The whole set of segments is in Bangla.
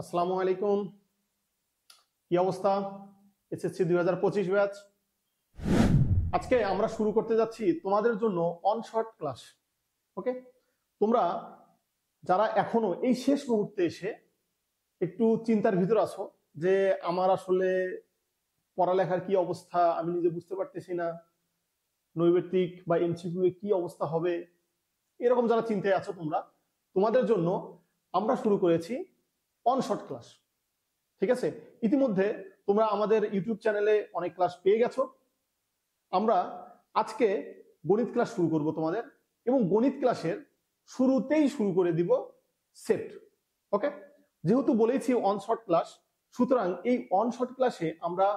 আসসালামু আলাইকুম। কি অবস্থা? SSC 2025 batch. আজকে আমরা শুরু করতে যাচ্ছি তোমাদের জন্য অন শর্ট ক্লাস। ওকে, তোমরা যারা এখনো এই শেষ মুহূর্তে এসে একটু চিন্তার ভিতর আছো যে আমার আসলে পড়ালেখার কি অবস্থা, আমি নিজে বুঝতে পারতেছি না, নৈবেত্তিক বা এমসিকিউ এ কি অবস্থা হবে, এরকম যারা চিন্তায় আছো তোমরা, তোমাদের জন্য আমরা শুরু করেছি অন শর্ট ক্লাস। ঠিক আছে, ইতিমধ্যে তোমরা আমাদের ইউটিউব চ্যানেলে অনেক ক্লাস পেয়ে গেছো। আমরা আজকে গণিত ক্লাস শুরু করব তোমাদের, এবং গণিত ক্লাসের শুরুতেই শুরু করে দিব সেট। ওকে, যেহেতু বলেছি অন শর্ট ক্লাস, সুতরাং এই অন শর্ট ক্লাসে আমরা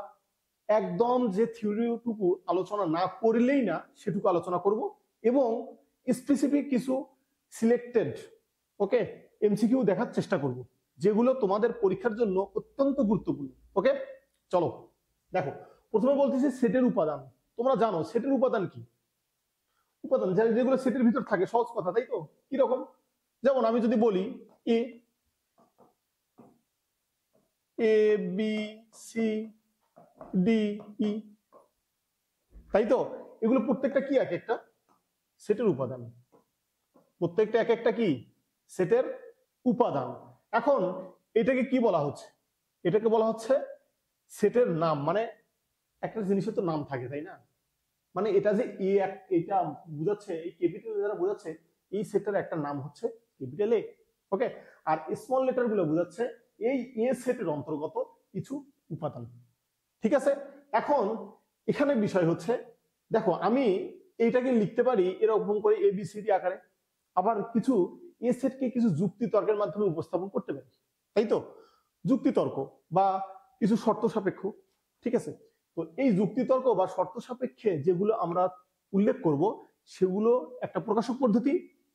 একদম যে থিওরিটুকু আলোচনা না করলেই না সেটুকু আলোচনা করব, এবং স্পেসিফিক কিছু সিলেক্টেড ওকে এমসিকিউ দেখার চেষ্টা করব যেগুলো তোমাদের পরীক্ষার জন্য অত্যন্ত গুরুত্বপূর্ণ। ওকে, চলো দেখো, প্রথমে বলতেছি সেটের উপাদান। তোমরা জানো সেটের উপাদান কি? উপাদান যেগুলো সেটের ভিতর থাকে, সহজ কথা তাই তো। কিরকম? যেমন আমি যদি বলি এ A B C D E, তাই তো, এগুলো প্রত্যেকটা কি এক একটা সেটের উপাদান। প্রত্যেকটা এক একটা কি সেটের উপাদান। এখন এটাকে কি বলা হচ্ছে? এটাকে বলা হচ্ছে সেটের নাম। মানে একটা জিনিসের তো নাম থাকে তাই না, মানে এটা যে এটা বোঝাচ্ছে, এই ক্যাপিটাল যারা বোঝাচ্ছে এই সেটের একটা নাম হচ্ছে ক্যাপিটাল এ। ওকে, আর স্মল লেটার গুলো বোঝাচ্ছে এই এ সেটের অন্তর্গত কিছু উপাদান। ঠিক আছে, এখন এখানে বিষয় হচ্ছে, দেখো আমি এইটাকে লিখতে পারি এরকম করে এবিসিডি আকারে, আবার কিছু এ সেটকে কিছু যুক্তি তর্কের মাধ্যমে উপস্থাপন করতে পারি, তাই তো, যুক্তিতর্ক বা কিছু শর্ত সাপেক্ষ। ঠিক আছে, তো এই যুক্তিতর্ক বা শর্ত সাপেক্ষে যেগুলো আমরা উল্লেখ করব সেগুলো একটা প্রকাশক পদ্ধতি,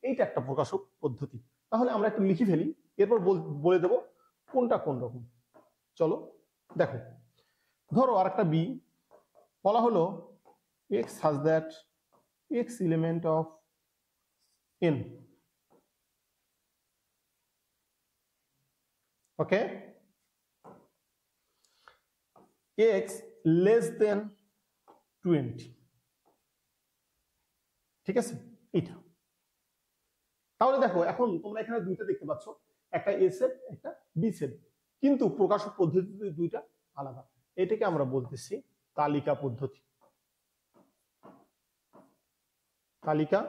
এইটা একটা প্রকাশক পদ্ধতি। তাহলে আমরা একটু লিখে ফেলি, এরপর বলে দেব কোনটা কোন রকম। চলো দেখো, ধরো আর একটা বি বলা হলো x such that x element of n, okay, x less than 20। ঠিক আছে, এইটা। তাহলে দেখো, এখন তোমরা এখানে দুইটা দেখতে পাচ্ছ, একটা এ সেট একটা বি সেট, কিন্তু প্রকাশক পদ্ধতি দুইটা আলাদা। এটাকে আমরা বলতেছি তালিকা পদ্ধতি। তালিকা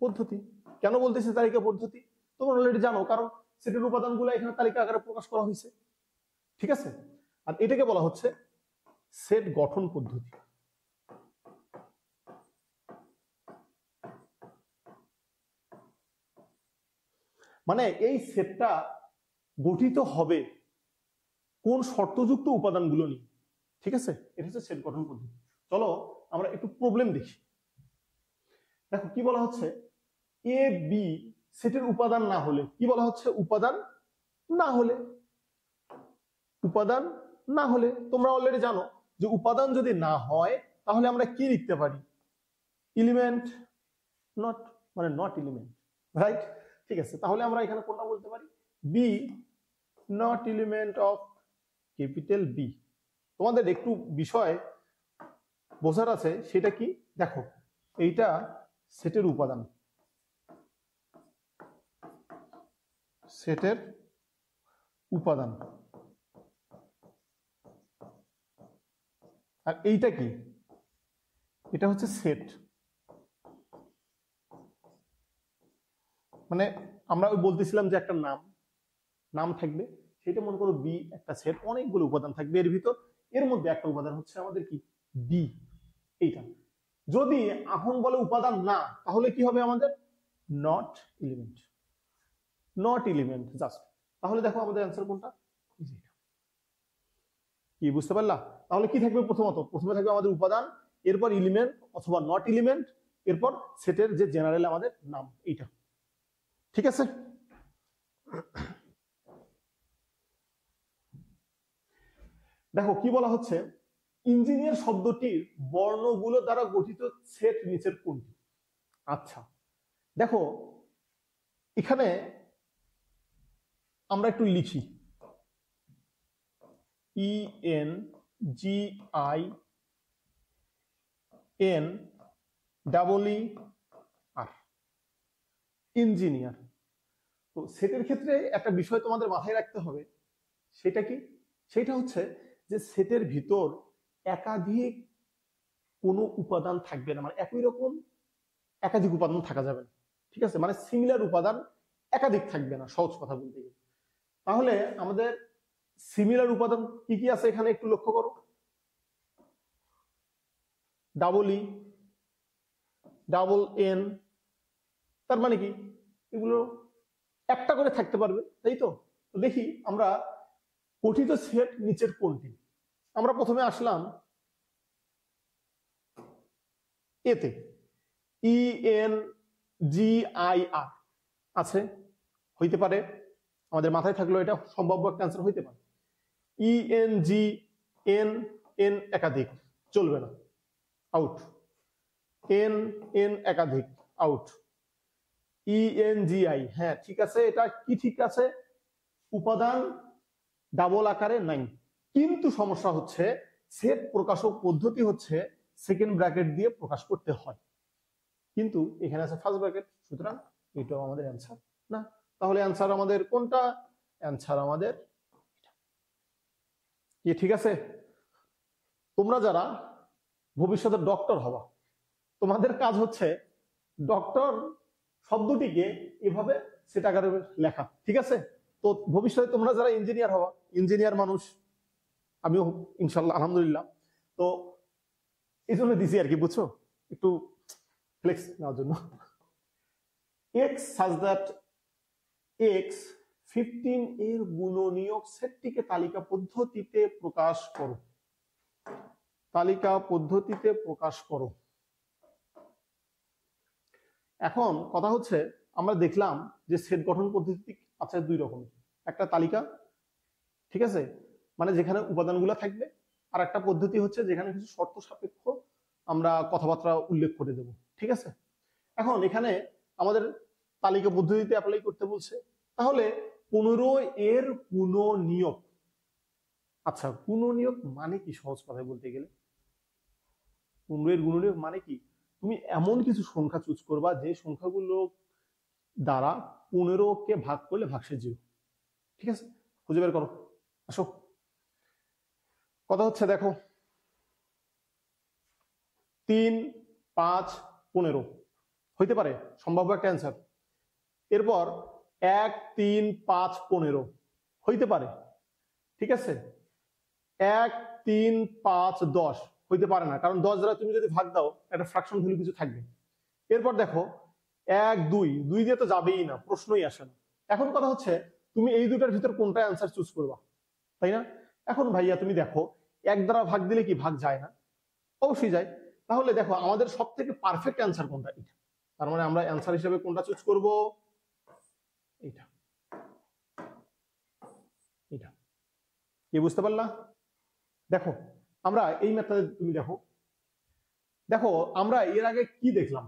পদ্ধতি কেন বলতেছি তালিকা পদ্ধতি? তোমরা অলরেডি জানো, কারণ সেটের উপাদানগুলো এখানে তালিকা আকারে প্রকাশ করা হয়েছে। ঠিক আছে, আর এটাকে বলা হচ্ছে সেট গঠন পদ্ধতি। মানে এই সেটটা গঠিত হবে কোন শর্তযুক্ত উপাদানগুলো নিয়ে। ঠিক আছে, এটা হচ্ছে সেট গঠন পদ্ধতি। চলো আমরা একটু প্রবলেম দেখি। দেখো কি বলা হচ্ছে, এ বি সেটের উপাদান না হলে, কি বলা হচ্ছে, উপাদান না হলে। উপাদান না হলে তোমরা অলরেডি জানো যে উপাদান যদি না হয় তাহলে আমরা কি লিখতে পারি? এলিমেন্ট নট, মানে নট এলিমেন্ট, রাইট? ঠিক আছে, তাহলে আমরা এখানে কোনটা বলতে পারি? B not element of capital B. তোমাদের একটু বিষয় বোঝার আছে, সেটা কি? দেখো, এইটা সেটের উপাদান, সেটের উপাদান, আর এইটা কি? এটা হচ্ছে সেট। মানে আমরা ওই বলতেছিলাম যে একটা নাম থাকবে, সেটা মনে করো বি একটা সেট, অনেকগুলো উপাদান থাকবে এর ভিতর, এর মধ্যে একটা উপাদান হচ্ছে আমাদের কি? বি। এইটা যদি এখন বলে উপাদান না, তাহলে কি হবে আমাদের? Not element. Not element just. তাহলে দেখো আমাদের অ্যান্সার কোনটা? কি বুঝতে পারলা? তাহলে কি থাকবে? প্রথমে থাকবে আমাদের উপাদান, এরপর এলিমেন্ট অথবা নট এলিমেন্ট, এরপর সেটের যে জেনারেল আমাদের নাম, এইটা। ঠিক আছে, দেখো কি বলা হচ্ছে, ইঞ্জিনিয়ার শব্দটির বর্ণগুলো দ্বারা গঠিত সেট নিচের কোনটি? আচ্ছা দেখো, এখানে আমরা একটু লিখি ENGINER, ইঞ্জিনিয়ার। তো সেটের ক্ষেত্রে একটা বিষয় তোমাদের মাথায় রাখতে হবে, সেটা কি? সেটা হচ্ছে যে সেটের ভিতর একাধিক কোনো উপাদান থাকবে না, মানে একই রকম একাধিক উপাদান থাকা যাবে না, ঠিক আছে? মানে সিমিলার উপাদান একাধিক থাকবে না, সহজ কথা বলতে গেলে। তাহলে আমাদের সিমিলার উপাদান কি কি আছে এখানে একটু লক্ষ্য করো। ই EN, তার মানে কি এগুলো একটা করে থাকতে পারবে, তাই তো? দেখি আমরা গঠিত সেট নিচের কোনটি। আমরা প্রথমে আসলাম এতে, ENGIR আছে, হইতে পারে, আমাদের মাথায় থাকলো এটা সম্ভাব্য একটা অ্যান্সার হইতে পারে। ENGN একাধিক, চলবে না, আউট। NN একাধিক, আউট। ENGI, হ্যাঁ ঠিক আছে, এটা কি ঠিক আছে, উপাদান ডাবল আকারে নাই, কিন্তু সমস্যা হচ্ছে সেট প্রকাশক পদ্ধতি হচ্ছে সেকেন্ড ব্র্যাকেট দিয়ে প্রকাশ করতে হয়, কিন্তু এখানে আছে ফার্স্ট ব্র্যাকেট, সুতরাং এটাও আমাদের অ্যান্সার না। তাহলে অ্যান্সার আমাদের কোনটা? অ্যান্সার আমাদের কি? ঠিক আছে, তোমরা যারা ভবিষ্যতে ডক্টর হবা, তোমাদের কাজ হচ্ছে ডক্টর শব্দটিকে এভাবে সেট আকারে লেখা, ঠিক আছে? তো ভবিষ্যতে তোমরা যারা ইঞ্জিনিয়ার হবা, ইঞ্জিনিয়ার মানুষ আমিও ইনশাল্লাহ আলহামদুলিল্লাহ, তো এই জন্য দিছি আর কি, বুঝছো, একটু ফ্লেক্স নেওয়ার জন্য। x such that x 15 এর গুণনীয়ক সেটটিকে তালিকা পদ্ধতিতে প্রকাশ করো। তালিকা পদ্ধতিতে প্রকাশ করো। এখন কথা হচ্ছে আমরা দেখলাম যে সেট গঠন পদ্ধতি আছে দুই রকমের, একটা তালিকা, ঠিক আছে, মানে যেখানে উপাদানগুলো থাকবে, আর একটা পদ্ধতি হচ্ছে যেখানে কিছু শর্ত সাপেক্ষ আমরা কথাবার্তা উল্লেখ করে দেব, ঠিক আছে? এখন এখানে আমাদের তালিকা পদ্ধতিতে অ্যাপ্লাই করতে বলছে, তাহলে 15 এর গুণনীয়ক। আচ্ছা, গুণনীয়ক মানে কি? সহজ কথায় বলতে গেলে 15 এর গুণনীয়ক মানে কি? তুমি এমন কিছু সংখ্যা চুজ করবা যে সংখ্যাগুলো দ্বারা 15 কে ভাগ করলে ভাগশেষ 0, ঠিক আছে? খুঁজে বের করো, আসো। কথা হচ্ছে দেখো 3, 5, 15 হইতে পারে, সম্ভাব্য একটা অ্যান্সার। এরপর 1, 3, 5, 15 হইতে পারে, ঠিক আছে? 1, 3, 5, 10 হইতে পারে না, কারণ 10 দ্বারা তুমি যদি ভাগ দাও একটা ফ্র্যাকশন ভ্যালু কিছু থাকবে। এরপর দেখো 1, 2 দিয়ে তো যাবেই না, প্রশ্নই আসে না। এখন কথা হচ্ছে তুমি এই দুটার ভিতর কোনটা অ্যান্সার চুজ করবা, তাই না? এখন ভাইয়া তুমি দেখো 1 দ্বারা ভাগ দিলে কি ভাগ যায় না? অবশ্যই যায়। তাহলে দেখো আমাদের সব থেকে পারফেক্ট অ্যান্সার কোনটা? এটা। তার মানে আমরা অ্যান্সার হিসেবে কোনটা চুজ করব? এটা। এটা কি বুঝতে পারলা? দেখো আমরা এই ম্যাথডে তুমি দেখো, দেখো আমরা এর আগে কি দেখলাম?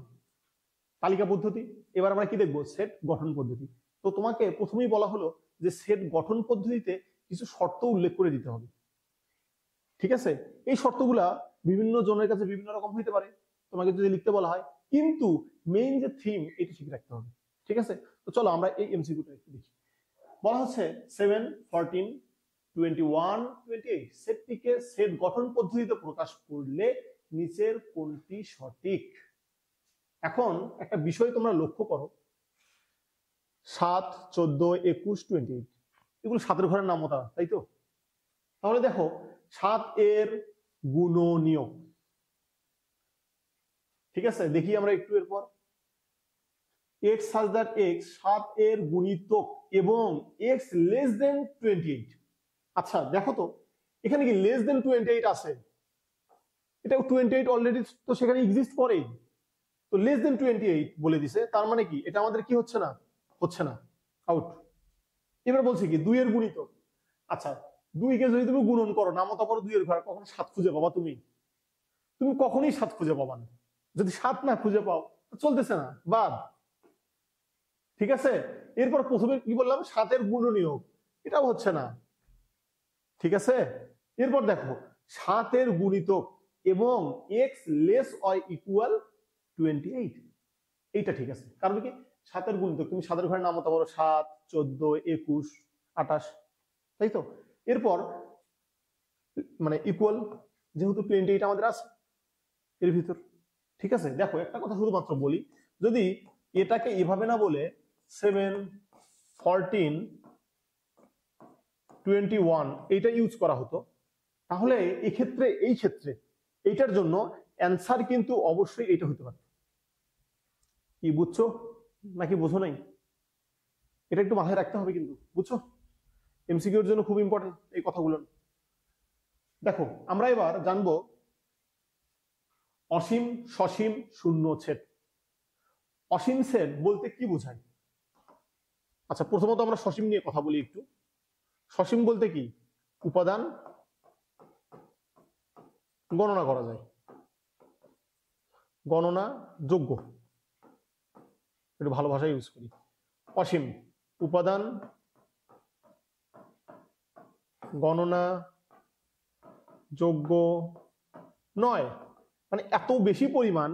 তালিকা পদ্ধতি। এবার আমরা কি দেখবো? সেট গঠন পদ্ধতি। তো তোমাকে প্রথমেই বলা হলো যে সেট গঠন পদ্ধতিতে কিছু শর্ত উল্লেখ করে দিতে হবে, ঠিক আছে? এই শর্তগুলা বিভিন্ন জনের কাছে বিভিন্ন রকম হইতে পারে, তোমাকে যদি লিখতে বলা হয়, কিন্তু মেইন যে থিম এটা ঠিক রাখতে হবে, ঠিক আছে? তো চলো আমরা এই এমসিকিউটা একটু দেখি। বলা হচ্ছে 7, 14, 21, 28 সেটটিকে সেট গঠন পদ্ধতিতে প্রকাশ করলে নিচের কোনটি সঠিক? এখন একটা বিষয় তোমরা লক্ষ্য করো, 7, 14, 21, 28 এগুলো 7 ঘরের নামতা, তাই তো? তাহলে দেখো 7 এর গুণনীয়ক, ঠিক আছে? দেখি আমরা একটু এরপর x such that x 7 এর গুণিতক এবং x less than 28। আচ্ছা দেখো তো এখানে কি less than 28 আছে? এটা 28 অলরেডি তো সেখানে এক্সিস্ট করেই, তো less than 28 বলে দিছে, তার মানে কি এটা আমাদের কি হচ্ছে না? হচ্ছে না, আউট। এবার বলছে কি 2 এর গুণিতক। আচ্ছা 2 কে যদি তুমি গুণন করো, নামতা করো 2 এর ঘর, কখনো 7 খুঁজে পাবা? তুমি কখনোই 7 খুঁজে পাবা না। যদি 7 না খুঁজে পাও চলতেছে না, বাদ, ঠিক আছে? এরপর প্রথমে কি বললাম? 7 এর গুণনীয়ক, এটাও হচ্ছে না, ঠিক আছে? এরপর দেখো 7 এর গুণিতক এবং x লেস অর ইকুয়াল 28, এইটা ঠিক আছে। কারণ কি 7 এর গুণিতক, তুমি 7 এর ঘরে নামতা পারো 7, 14, 21, 28, তাই তো। এরপর মানে ইকুয়াল, যেহেতু 28 আমাদের আছে এর ভিতর, ঠিক আছে। দেখো একটা কথা শুধুমাত্র বলি, যদি এটাকে এভাবে না বলে 7, 14, 21 এইটা ইউজ করা হতো, তাহলে এই ক্ষেত্রে এইটার জন্য অ্যান্সার কিন্তু অবশ্যই এটা হতে পারে। কি বুঝছো নাকি বুঝো নাই? এটা একটু মাথায় রাখতে হবে কিন্তু, বুঝছো? এমসিকিউর জন্য খুব ইম্পর্টেন্ট এই কথাগুলো। দেখো আমরা এবার জানবো অসীম, সসীম, শূন্য ছেদ। অসীম সেট বলতে কি বোঝায়? আচ্ছা, প্রথমত আমরা সসীম নিয়ে কথা বলি একটু। সসীম বলতে কি? উপাদান গণনা করা যায়, গণনা যোগ্য, একটু ভালো ভাষা ইউজ করি। অসীম উপাদান গণনা যোগ্য নয়, মানে এত বেশি পরিমাণ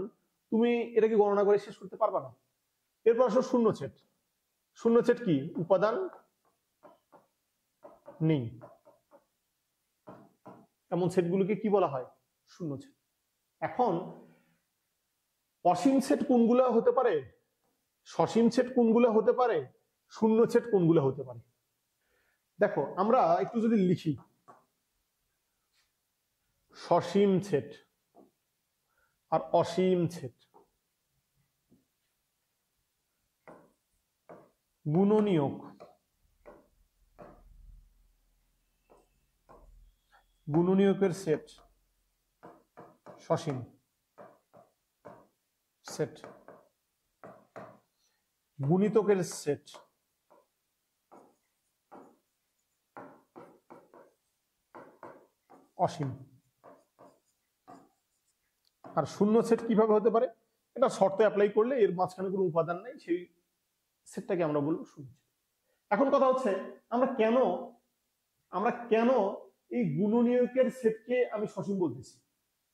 তুমি এটাকে গণনা করে শেষ করতে পারবা না। এরপর আসো শূন্যছেদ। শূন্যছেদ কি? উপাদান নেই, এমন সেটগুলোকে কি বলা হয়? শূন্যছেদ। এখন অসীম সেট কোনগুলো হতে পারে, সসীম সেট কোনগুলো হতে পারে, শূন্যছেদ কোনগুলো হতে পারে? দেখো আমরা একটু যদি লিখি, সসীম সেট আর অসীম সেট, গুণনীয়ক, গুণনীয়কের সেট সসীম সেট, গুণিতকের সেট অসীম। আর শূন্য সেট কিভাবে হতে পারে? এটা শর্ত অ্যাপ্লাই করলে এর মাঝখানে কোনো উপাদান নাই, সেই সেটটাকে আমরা বলবো শূন্য সেট। এখন কথা হচ্ছে আমরা কেন এই গুণনীয়কের সেটকে আমি সসীম বলতেছি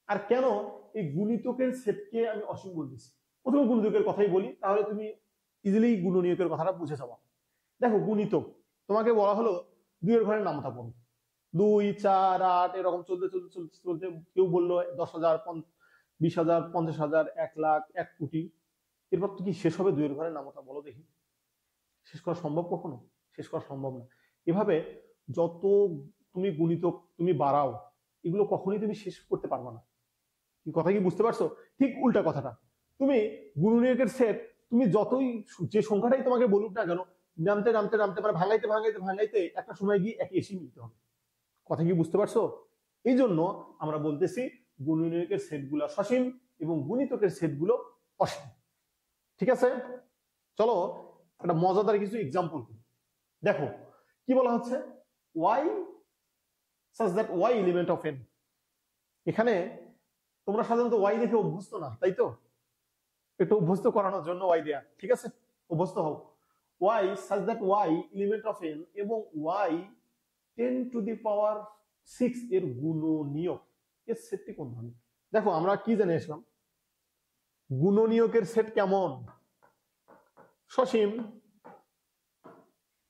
আর কেন এই গুণিতকের সেটকে আমি অসীম বলতেছি? প্রথমে গুণিতকের কথাই বলি, তাহলে তুমি ইজিলি গুণনীয়কের কথাটা বুঝে যাবা। দেখো গুণিতক, তোমাকে বলা হলো 2 এর ঘরের নামতা পড়ো, 2, 4, 8 এরকম চলতে চলতে চলতে চলতে কেউ বললো 10,000, 20,000, 50,000, 1 লাখ, 1 কোটি। এরপর তো কি শেষ হবে 2 এর ঘরের নামতা? বলো দেখি, শেষ করা সম্ভব? কখনো শেষ করা সম্ভব না। এভাবে যত তুমি গুণিতক তুমি বাড়াও, এগুলো কখনোই তুমি শেষ করতে পারবে না। কি কথা কি বুঝতে পারছো? ঠিক উল্টা কথাটা, তুমি গুণনীয়কের সেট তুমি যতই যে সংখ্যাটাই তোমাকে বলুক না কেন, নামতে নামতে নামতে মানে ভাঙাইতে ভাঙাইতে ভাঙাইতে একটা সময় গিয়ে একই এসে মিলতে হবে। কথা কি বুঝতে পারছো? এই জন্য আমরা বলতেছি গুণনীয়কের সেটগুলো সসীম এবং গুণিতকের সেটগুলো অসীম। ঠিক আছে, চলো একটা মজাদার কিছু এক্সাম্পল করি। দেখো কি বলা হচ্ছে, y such that y element of n। এখানে তোমরা সাধারণত y দেখে অভ্যস্ত না, তাই তো? একটু অভ্যস্ত করানোর জন্য y দেয়া, ঠিক আছে? অভ্যস্ত হও। y such that y element of n এবং y 10 to the power 6 এর গুণনীয়ক, এর সেটটি কোন ধরনের? দেখো আমরা কি জেনে আসলাম, গুণনীয়কের সেট কেমন? সসীম।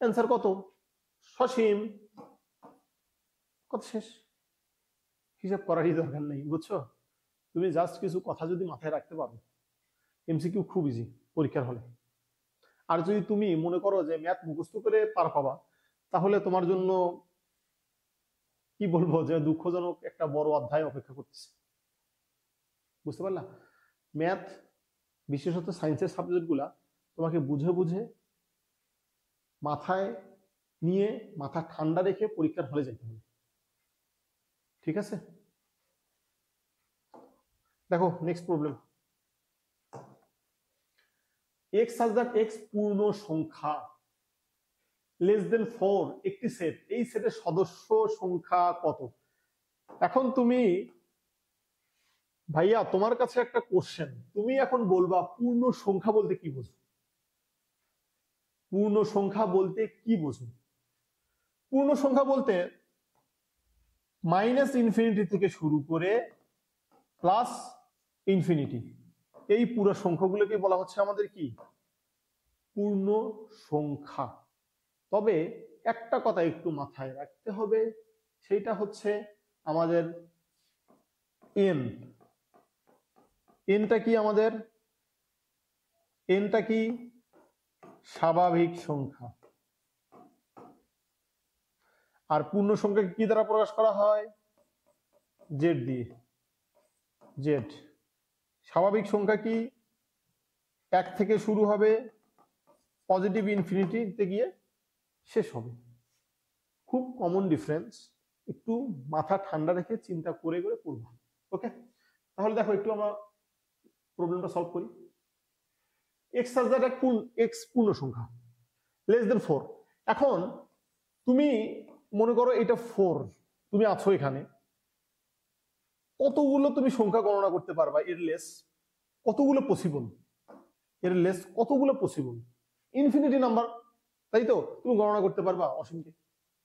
অ্যান্সার কত? সসীম। কত, শেষ। হিসাব করারই দরকার নেই, বুঝছো? তুমি জাস্ট কিছু কথা যদি মাথায় রাখতে পারো, এমসিকিউ খুব ইজি পরীক্ষার হলে। আর যদি তুমি মনে করো যে ম্যাথ মুখস্থ করে পার পাবা, তাহলে তোমার জন্য কি বলবো, যে দুঃখজনক একটা বড় অধ্যায় অপেক্ষা করতেছে। বুঝতে পারলা? ম্যাথ বিশেষত সায়েন্সের সাবজেক্ট গুলা তোমাকে বুঝে বুঝে মাথায় নিয়ে মাথা ঠান্ডা রেখে পরীক্ষার হলে যেতে হবে, ঠিক আছে? দেখো next problem, x such that x পূর্ণ সংখ্যা লেস দেন 4 একটি সেট, এই সেটের সদস্য সংখ্যা কত? এখন তুমি ভাইয়া, তোমার কাছে একটা কোশ্চেন, তুমি এখন বলবা পূর্ণ সংখ্যা বলতে কি বোঝো? পূর্ণ সংখ্যা বলতে কি বোঝো? পূর্ণ সংখ্যা বলতে মাইনাস ইনফিনিটি থেকে শুরু করে প্লাস ইনফিনিটি, এই পুরো সংখ্যাগুলোকে বলা হচ্ছে আমাদের কি পূর্ণ সংখ্যা। তবে একটা কথা একটু মাথায় রাখতে হবে, সেটা হচ্ছে আমাদের এন, এনটা কি আমাদের, এনটা কি স্বাভাবিক সংখ্যা, আর পূর্ণ সংখ্যাকে কি দ্বারা প্রকাশ করা হয়, জেড দিয়ে, জেড। স্বাভাবিক সংখ্যা কি এক থেকে শুরু হবে, পজিটিভ ইনফিনিটিতে গিয়ে শেষ হবে। খুব কমন ডিফারেন্স, একটু মাথা ঠান্ডা রেখে চিন্তা করে করে পড়বো। ওকে, তাহলে দেখো একটু আমরা প্রবলেমটা সলভ করি। এক্স সাজ দ্যাট এক্স পূর্ণ সংখ্যা লেস দেন 4। এখন তুমি মনে করো এটা 4, তুমি আছো এখানে, কতগুলো তুমি সংখ্যা গণনা করতে পারবা এর লেস, কতগুলো পসিবল, এর লেস কতগুলো পসিবল, ইনফিনিটি নাম্বার, তাই তো? তুমি গণনা করতে পারবা অসীমকে?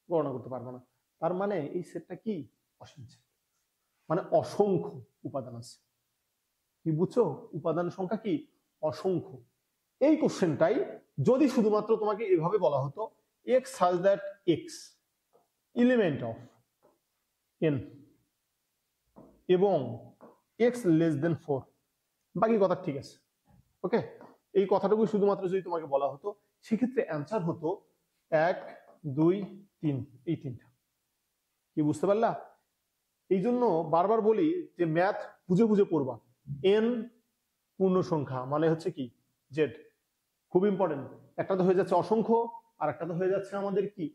গণনা করতে পারবা না। তার মানে এই সেটটা কি অসীম সেট, মানে অসংখ্য উপাদান আছে। কি বুঝছো? উপাদান সংখ্যা কি অসংখ্য। এই কোশ্চেনটাই যদি শুধুমাত্র তোমাকে এভাবে বলা হতো x such that x element of N এবং এক্স লেস দেন 4, বাকি কথা ঠিক আছে। ওকে, এই কথাটুকু শুধুমাত্র যদি তোমাকে বলা হতো, সেক্ষেত্রে অ্যান্সার হতো 1 2 3, এই তিনটা। কি বুঝতে পারলা? এই জন্য বারবার বলি যে ম্যাথ বুঝে বুঝে পড়বা। এন পূর্ণ সংখ্যা মানে হচ্ছে কি জেড, খুব ইম্পর্টেন্ট। একটা তো হয়ে যাচ্ছে অসংখ্য, আর একটা তো হয়ে যাচ্ছে আমাদের কি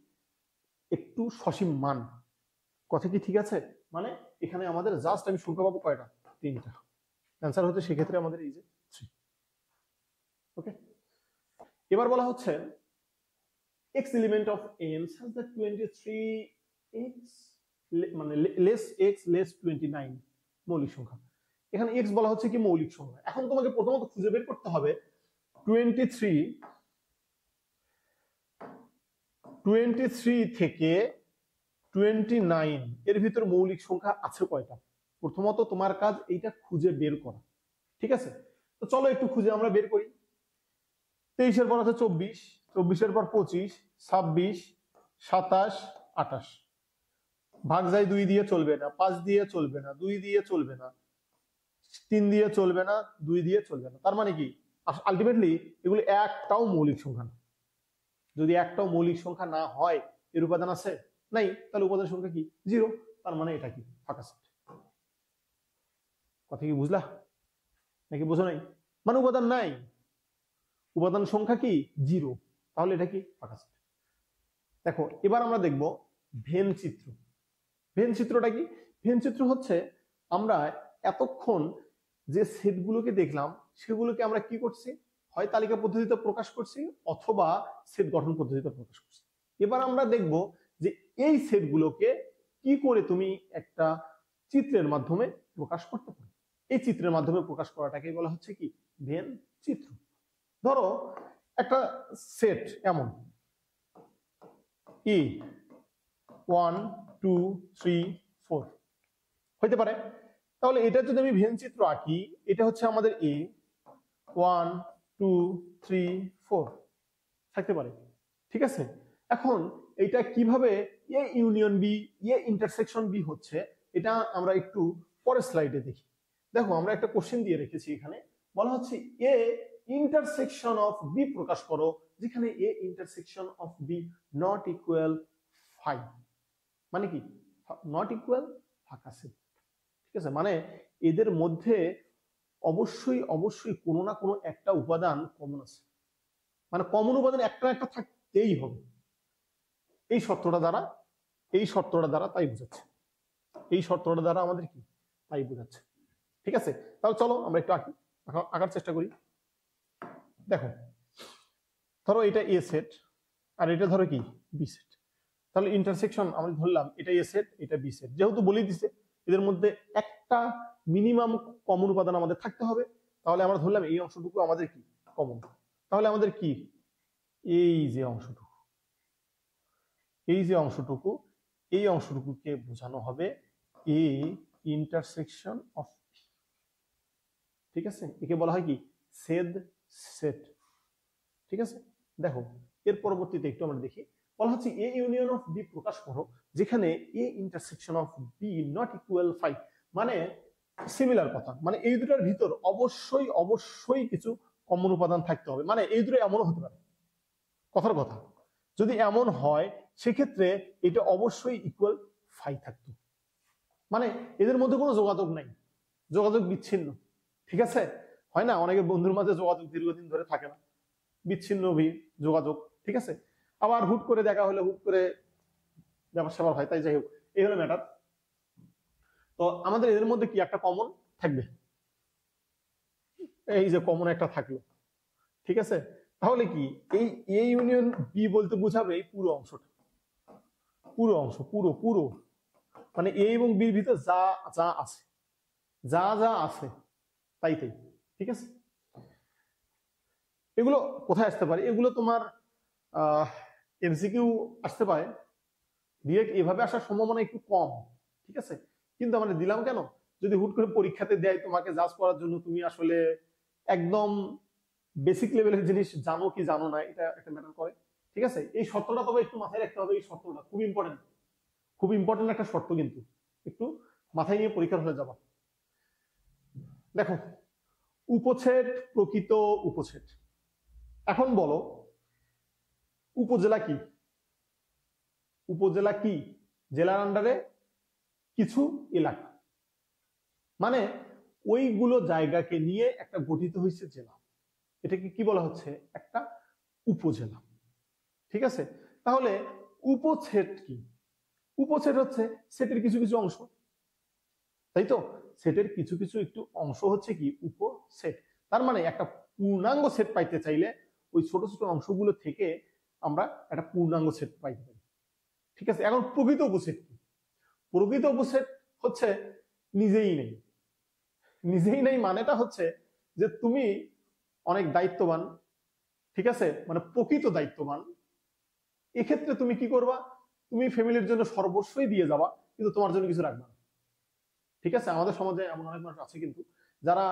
একটু সসীম মান। কথা কি ঠিক আছে? মানে এখানে আমাদের জাস্ট আমি সংখ্যা পাবো কয়টা, তিনটা। অ্যান্সার হচ্ছে সেক্ষেত্রে আমাদের এই যে 3। ওকে, এবার বলা হচ্ছে x element of n such that 23x মানে less x less 29 মৌলিক সংখ্যা। এখানে x বলা হচ্ছে কি মৌলিক সংখ্যা। এখন তোমাকে প্রথমত খুঁজে বের করতে হবে 23 থেকে 29 এর ভিতর মৌলিক সংখ্যা আছে কয়টা। প্রথমত তোমার কাজ এইটা খুঁজে বের করা, ঠিক আছে? তো চলো একটু খুঁজে আমরা বের করি। 23 এর পর আছে 24, 24 এর পর 25, 26, 27, 28। ভাগ যায় 2 দিয়ে চলবে না, 5 দিয়ে চলবে না, 2 দিয়ে চলবে না, 3 দিয়ে চলবে না, 2 দিয়ে চলবে না। তার মানে কি আলটিমেটলি এগুলো একটাও মৌলিক সংখ্যা না। যদি একটাও মৌলিক সংখ্যা না হয়, এর উপাদান আছে নাই, তাহলে উপাদান সংখ্যা কি 0। তার মানে এটা কি ফাঁকা সেট। কথা কি বুঝলা নাকি বুঝো নাই? মানে উপাদান নাই, উপাদান সংখ্যা কি 0, তাহলে এটা কি ফাঁকা সেট। দেখো এবার আমরা দেখব ভেন চিত্র। ভেন চিত্রটা কি? ভেন চিত্র হচ্ছে আমরা এতক্ষণ যে সেটগুলোকে দেখলাম সেগুলোকে আমরা কি করছি, হয় তালিকা পদ্ধতিতে প্রকাশ করছি অথবা সেট গঠন পদ্ধতিতে প্রকাশ করছি। এবার আমরা দেখব যে এই সেটগুলোকে কি করে তুমি একটা চিত্রের মাধ্যমে প্রকাশ করতে পারো। এই চিত্রের মাধ্যমে প্রকাশ করাটাকে বলা হচ্ছে কি ভেন চিত্র। ধরো একটা সেট এমন ই 1 2 3 4 হইতে পারে। তাহলে এটা যদি আমি ভেন চিত্র আঁকি, এটা হচ্ছে আমাদের এ 1 2 3 4 থাকতে পারে, ঠিক আছে? এখন এটা কিভাবে A union B, A intersection B হচ্ছে, এটা আমরা একটু পরের স্লাইডে দেখি। দেখো আমরা একটা কোশ্চেন দিয়ে রেখেছি এখানে, বলা হচ্ছে এ ইন্টারসেকশন অফ বি প্রকাশ করো, যেখানে A intersection of B not equal 5। মানে কি নট ইকুয়াল ফাঁকা সেট, ঠিক আছে? মানে এদের মধ্যে অবশ্যই অবশ্যই কোনো না কোনো একটা উপাদান কমন আছে, মানে কমন উপাদান একটা একটা থাকতেই হবে। এই শর্তটা দ্বারা তাই বোঝাচ্ছে, এই শর্তটা দ্বারা আমাদের কি তাই বোঝাচ্ছে, ঠিক আছে? তাহলে চলো আমরা একটু আঁকার চেষ্টা করি। দেখো ধরো এটা এ সেট আর এটা ধরো কি বি সেট। তাহলে ইন্টারসেকশন আমরা ধরলাম এটা এ সেট এটা বি সেট, যেহেতু বলেই দিছে এদের মধ্যে একটা মিনিমাম কমন উপাদান আমাদের থাকতে হবে। তাহলে আমরা ধরলাম এই অংশটুকু আমাদের কি কমন। তাহলে আমাদের কি এই যে অংশটুকু এই অংশটুকুকে বোঝানো হবে এ ইন্টারসেকশন অফ, ঠিক আছে, একে বলা হয় কি ছেদ সেট, ঠিক আছে। দেখো এর পরবর্তীতে একটু আমরা দেখি, বলা হচ্ছে এ ইউনিয়ন অফ বি প্রকাশ করো যেখানে A intersection of B not equal 5, মানে সিমিলার কথা, মানে এই দুটার ভিতর অবশ্যই অবশ্যই কিছু কমন উপাদান থাকতে হবে, মানে এই দুটো এমনও হতে পারে, কথার কথা, যদি এমন হয় সেক্ষেত্রে এটা অবশ্যই ইকুয়াল 5 থাকতো, মানে এদের মধ্যে কোনো যোগাযোগ নাই, যোগাযোগ বিচ্ছিন্ন, ঠিক আছে। হয় না অনেকে বন্ধুর মাঝে যোগাযোগ দীর্ঘদিন ধরে থাকে না, বিচ্ছিন্ন যোগাযোগ, ঠিক আছে। আবার হুট করে দেখা হলে হুট করে ব্যাপার স্যাপার হয়, তাই যাই হোক এই হলো ম্যাটার। তো আমাদের এদের মধ্যে কি একটা কমন থাকবে, এই যে কমন একটা থাকলো, ঠিক আছে। তাহলে কি এই এ ইউনিয়ন বি বলতে বোঝাবে এই পুরো অংশটা, পুরো অংশ, পুরো পুরো, মানে এ এবং বির ভিতর যা যা আছে, যা যা আছে তাই তাই, ঠিক আছে। এগুলো কোথায় আসতে পারে, এগুলো তোমার এমসিকিউ আসতে পারে, ডিরেক্ট এভাবে আসার সম্ভাবনা একটু কম, ঠিক আছে। কিন্তু আমরা দিলাম কেন, যদি হুট করে পরীক্ষাতে দেয় তোমাকে জাজ করার জন্য, তুমি আসলে একদম বেসিক লেভেলের জিনিস জানো কি জানো না, এটা একটা ম্যাটার করে, ঠিক আছে। এই শর্তটা তবে একটু মাথায় রাখতে হবে, এই শর্তটা খুব ইম্পর্টেন্ট, খুব ইম্পর্টেন্ট একটা শর্ত, কিন্তু একটু মাথায় নিয়ে পরীক্ষার হলে যাবা। দেখো উপছেদ, প্রকৃত উপছেদ, এখন বলো উপজেলা কি, উপজেলা কি, জেলার আন্ডারে কিছু এলাকা, মানে ওইগুলো জায়গাকে নিয়ে একটা গঠিত হয়েছে জেলা, এটাকে কি বলা হচ্ছে, একটা উপজেলা, ঠিক আছে। তাহলে উপছেদ কি, উপছেদ হচ্ছে সেটের কিছু কিছু অংশ, তাই তো, সেটের কিছু কিছু একটু অংশ হচ্ছে কি উপসেট, তার মানে একটা পূর্ণাঙ্গ সেট পাইতে চাইলে ওই ছোট ছোট অংশগুলো থেকে আমরা একটা পূর্ণাঙ্গ সেট পাইতে পারি, ঠিক আছে। এখন প্রকৃত উপসেট কি, প্রকৃত উপসেট হচ্ছে নিজেই নেই, নিজেই নেই মানেটা হচ্ছে যে তুমি অনেক দায়িত্ববান, ঠিক আছে, মানে প্রকৃত দায়িত্ববান, এক্ষেত্রে তুমি কি করবা, তুমি ফ্যামিলির জন্য সর্বস্বই দিয়ে যাবা, কিন্তু তোমার জন্য কিছু রাখবা না, ঠিক আছে। আমাদের সমাজে এমন অনেক মানুষ আছে কিন্তু যারা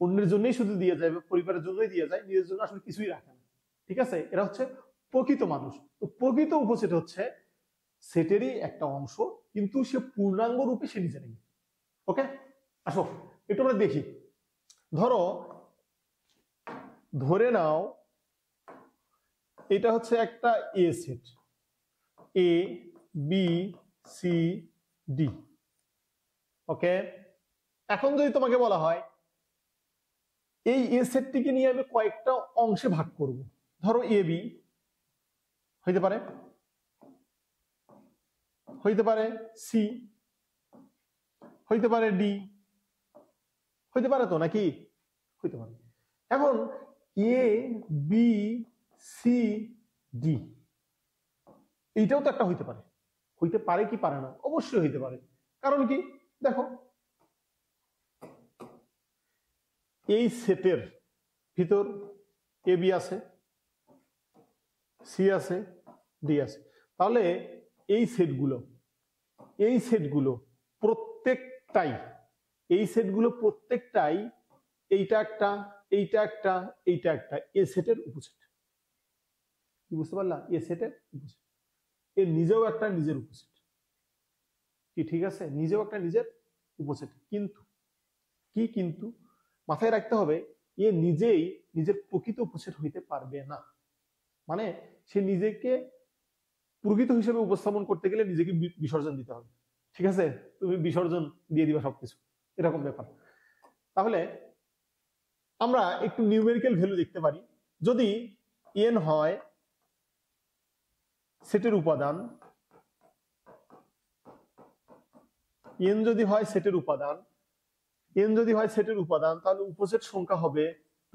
অন্যের জন্যই শুধু দিয়ে যায়, পরিবারের জন্যই দিয়ে যায়, নিজের জন্য আসলে কিছুই রাখে না, ঠিক আছে। এরা হচ্ছে প্রকৃত মানুষ। তো প্রকৃত উপসেট হচ্ছে সেটেরই একটা অংশ, কিন্তু সে পূর্ণাঙ্গ রূপে সে নিজে নেই। ওকে, আসো একটু আমরা দেখি। ধরো ধরে নাও এটা হচ্ছে একটা এ set, A B C D, ওকে। এখন যদি তোমাকে বলা হয় এই এ সেটটিকে নিয়ে আমি কয়েকটা অংশে ভাগ করব, ধরো এ বি হইতে পারে, হইতে পারে সি, হইতে পারে ডি, হইতে পারে তো নাকি, হইতে পারে। এখন এ বি সি ডি এইটাও তো একটা হইতে পারে, হইতে পারে কি পারে না, অবশ্যই হইতে পারে, কারণ কি দেখো এই সেটের ভিতর এ বি আছে, সি আছে, ডি আছে, তাহলে এই সেটগুলো প্রত্যেকটাই, এই সেটগুলো প্রত্যেকটাই এইটা একটা, এইটা একটা, এইটা একটা এ সেটের উপসেট, কি বুঝতে পারলা, এ সেটের উপসেট, এর নিজেও একটা নিজের উপসেট, কি ঠিক আছে, নিজেও একটা নিজের উপসেট, কিন্তু কি, কিন্তু মাথায় রাখতে হবে এ নিজেই নিজের প্রকৃত উপসেট হইতে পারবে না, মানে সে নিজেকে প্রকৃত হিসেবে উপস্থাপন করতে গেলে নিজেকে বিসর্জন দিতে হবে, ঠিক আছে, তুমি বিসর্জন দিয়ে দিবা সবকিছু, এরকম ব্যাপার। তাহলে আমরা একটু নিউমেরিক্যাল ভ্যালু দেখতে পারি, যদি এন হয় সেটের উপাদান, এন যদি হয় সেটের উপাদান, এন যদি হয় সেটের উপাদান, তাহলে উপসেট সংখ্যা হবে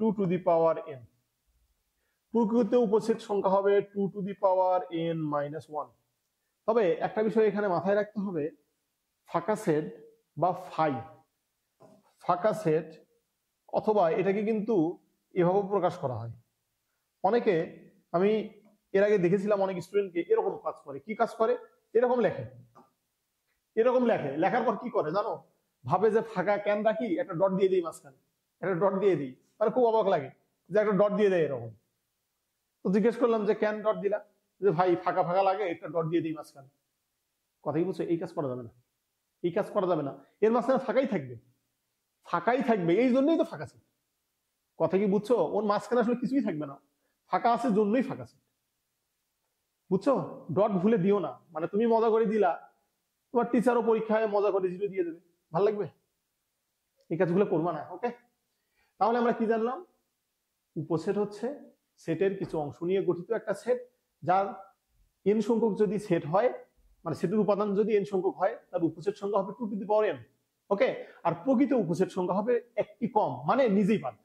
2 টু দি পাওয়ার n, প্রকৃত উপসেট সংখ্যা হবে 2 to the power n minus 1। তবে একটা বিষয় এখানে মাথায় রাখতে হবে, ফাঁকা সেট বা ফাঁকা সেট অথবা এটাকে কিন্তু এভাবে প্রকাশ করা হয়, অনেকে আমি এর আগে দেখেছিলাম অনেক স্টুডেন্টকে এরকম কাজ করে, কি কাজ করে, এরকম লেখে, এরকম লেখে, লেখার পর কি করে জানো, ভাবে যে ফাঁকা ক্যান রাখি, একটা ডট দিয়ে দিই মাঝখানে, একটা ডট দিয়ে দিই, মানে খুব অবাক লাগে যে একটা ডট দিয়ে দেয় এরকম। তো জিজ্ঞেস করলাম যে কেন ডট দিলা, যে ভাই ফাঁকা ফাঁকা লাগে, একটা ডট দিয়ে দিই মাঝখানে। কথা কি বুঝছো? এই কাজ করা যাবে না, এই কাজ করা যাবে না, এর মাঝখানে ফাঁকাই থাকবে, ফাঁকাই থাকবে, এই জন্যই তো ফাঁকা আছে। কথা কি বুঝছো? ওর মাঝখানে আসলে কিছুই থাকবে না, ফাঁকা আছে জন্যই ফাঁকা আছে, বুঝছো? ডট ভুলে দিও না, মানে তুমি মজা করে দিলা, তোমার টিচারও পরীক্ষায় মজা করে জিরো দিয়ে দেবে, ভালো লাগবে? এই কাজগুলো করবা না, ওকে? তাহলে আমরা কি জানলাম? উপসেট হচ্ছে সেটের কিছু অংশ নিয়ে গঠিত একটা সেট, যার এন সংখ্যক যদি সেট হয়, মানে সেটের উপাদান যদি এন সংখ্যক হয়, তার উপসেট সংখ্যা হবে 2n। ওকে? আর প্রকৃত উপসেট সংখ্যা হবে একটি কম, মানে নিজেই পাবে,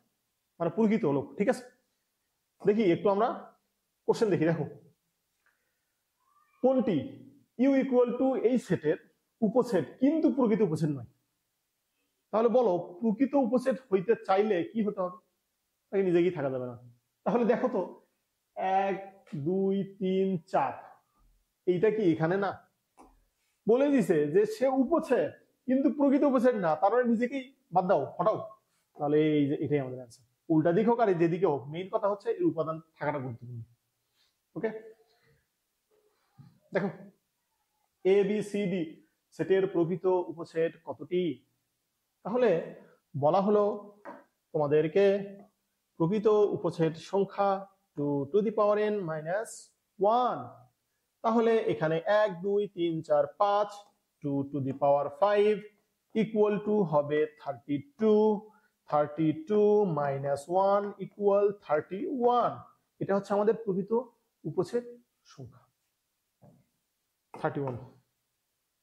মানে প্রকৃত লোক। ঠিক আছে, দেখি একটু আমরা কোশ্চেন দেখি। দেখো, কোনটি ইউ ইকুয়াল টু এই সেটের উপসেট কিন্তু প্রকৃত উপসেট নয়? তাহলে বলো, প্রকৃত উপসেট হইতে চাইলে কি হতে হবে? তাকে নিজেই থাকা যাবে না। তাহলে দেখো তো, 1 2 3 4, এইটা কি এখানে না? বলে দিছে যে সে উপসেট কিন্তু প্রকৃত উপসেট না, তার মানে নিজেকেই বাদ দাও, হটাও। তাহলে এই যে এটাই আমাদের অ্যান্সার। উল্টা দিক হোক আর যেদিকে হোক, মেইন কথা হচ্ছে এর উপাদান থাকাটা গুরুত্বপূর্ণ। ওকে, দেখো, এ বি সি ডি সেটের প্রকৃত উপসেট কতটি? তাহলে বলা হলো তোমাদেরকে প্রকৃত উপসেট সংখ্যা 2 to the power n minus 1। তাহলে এখানে 1 2 3 4 5, 2 to the power 5 equal to হবে 32, 32 মাইনাস 1 ইকুয়াল 31। এটা হচ্ছে আমাদের প্রকৃত উপসেট সংখ্যা 31।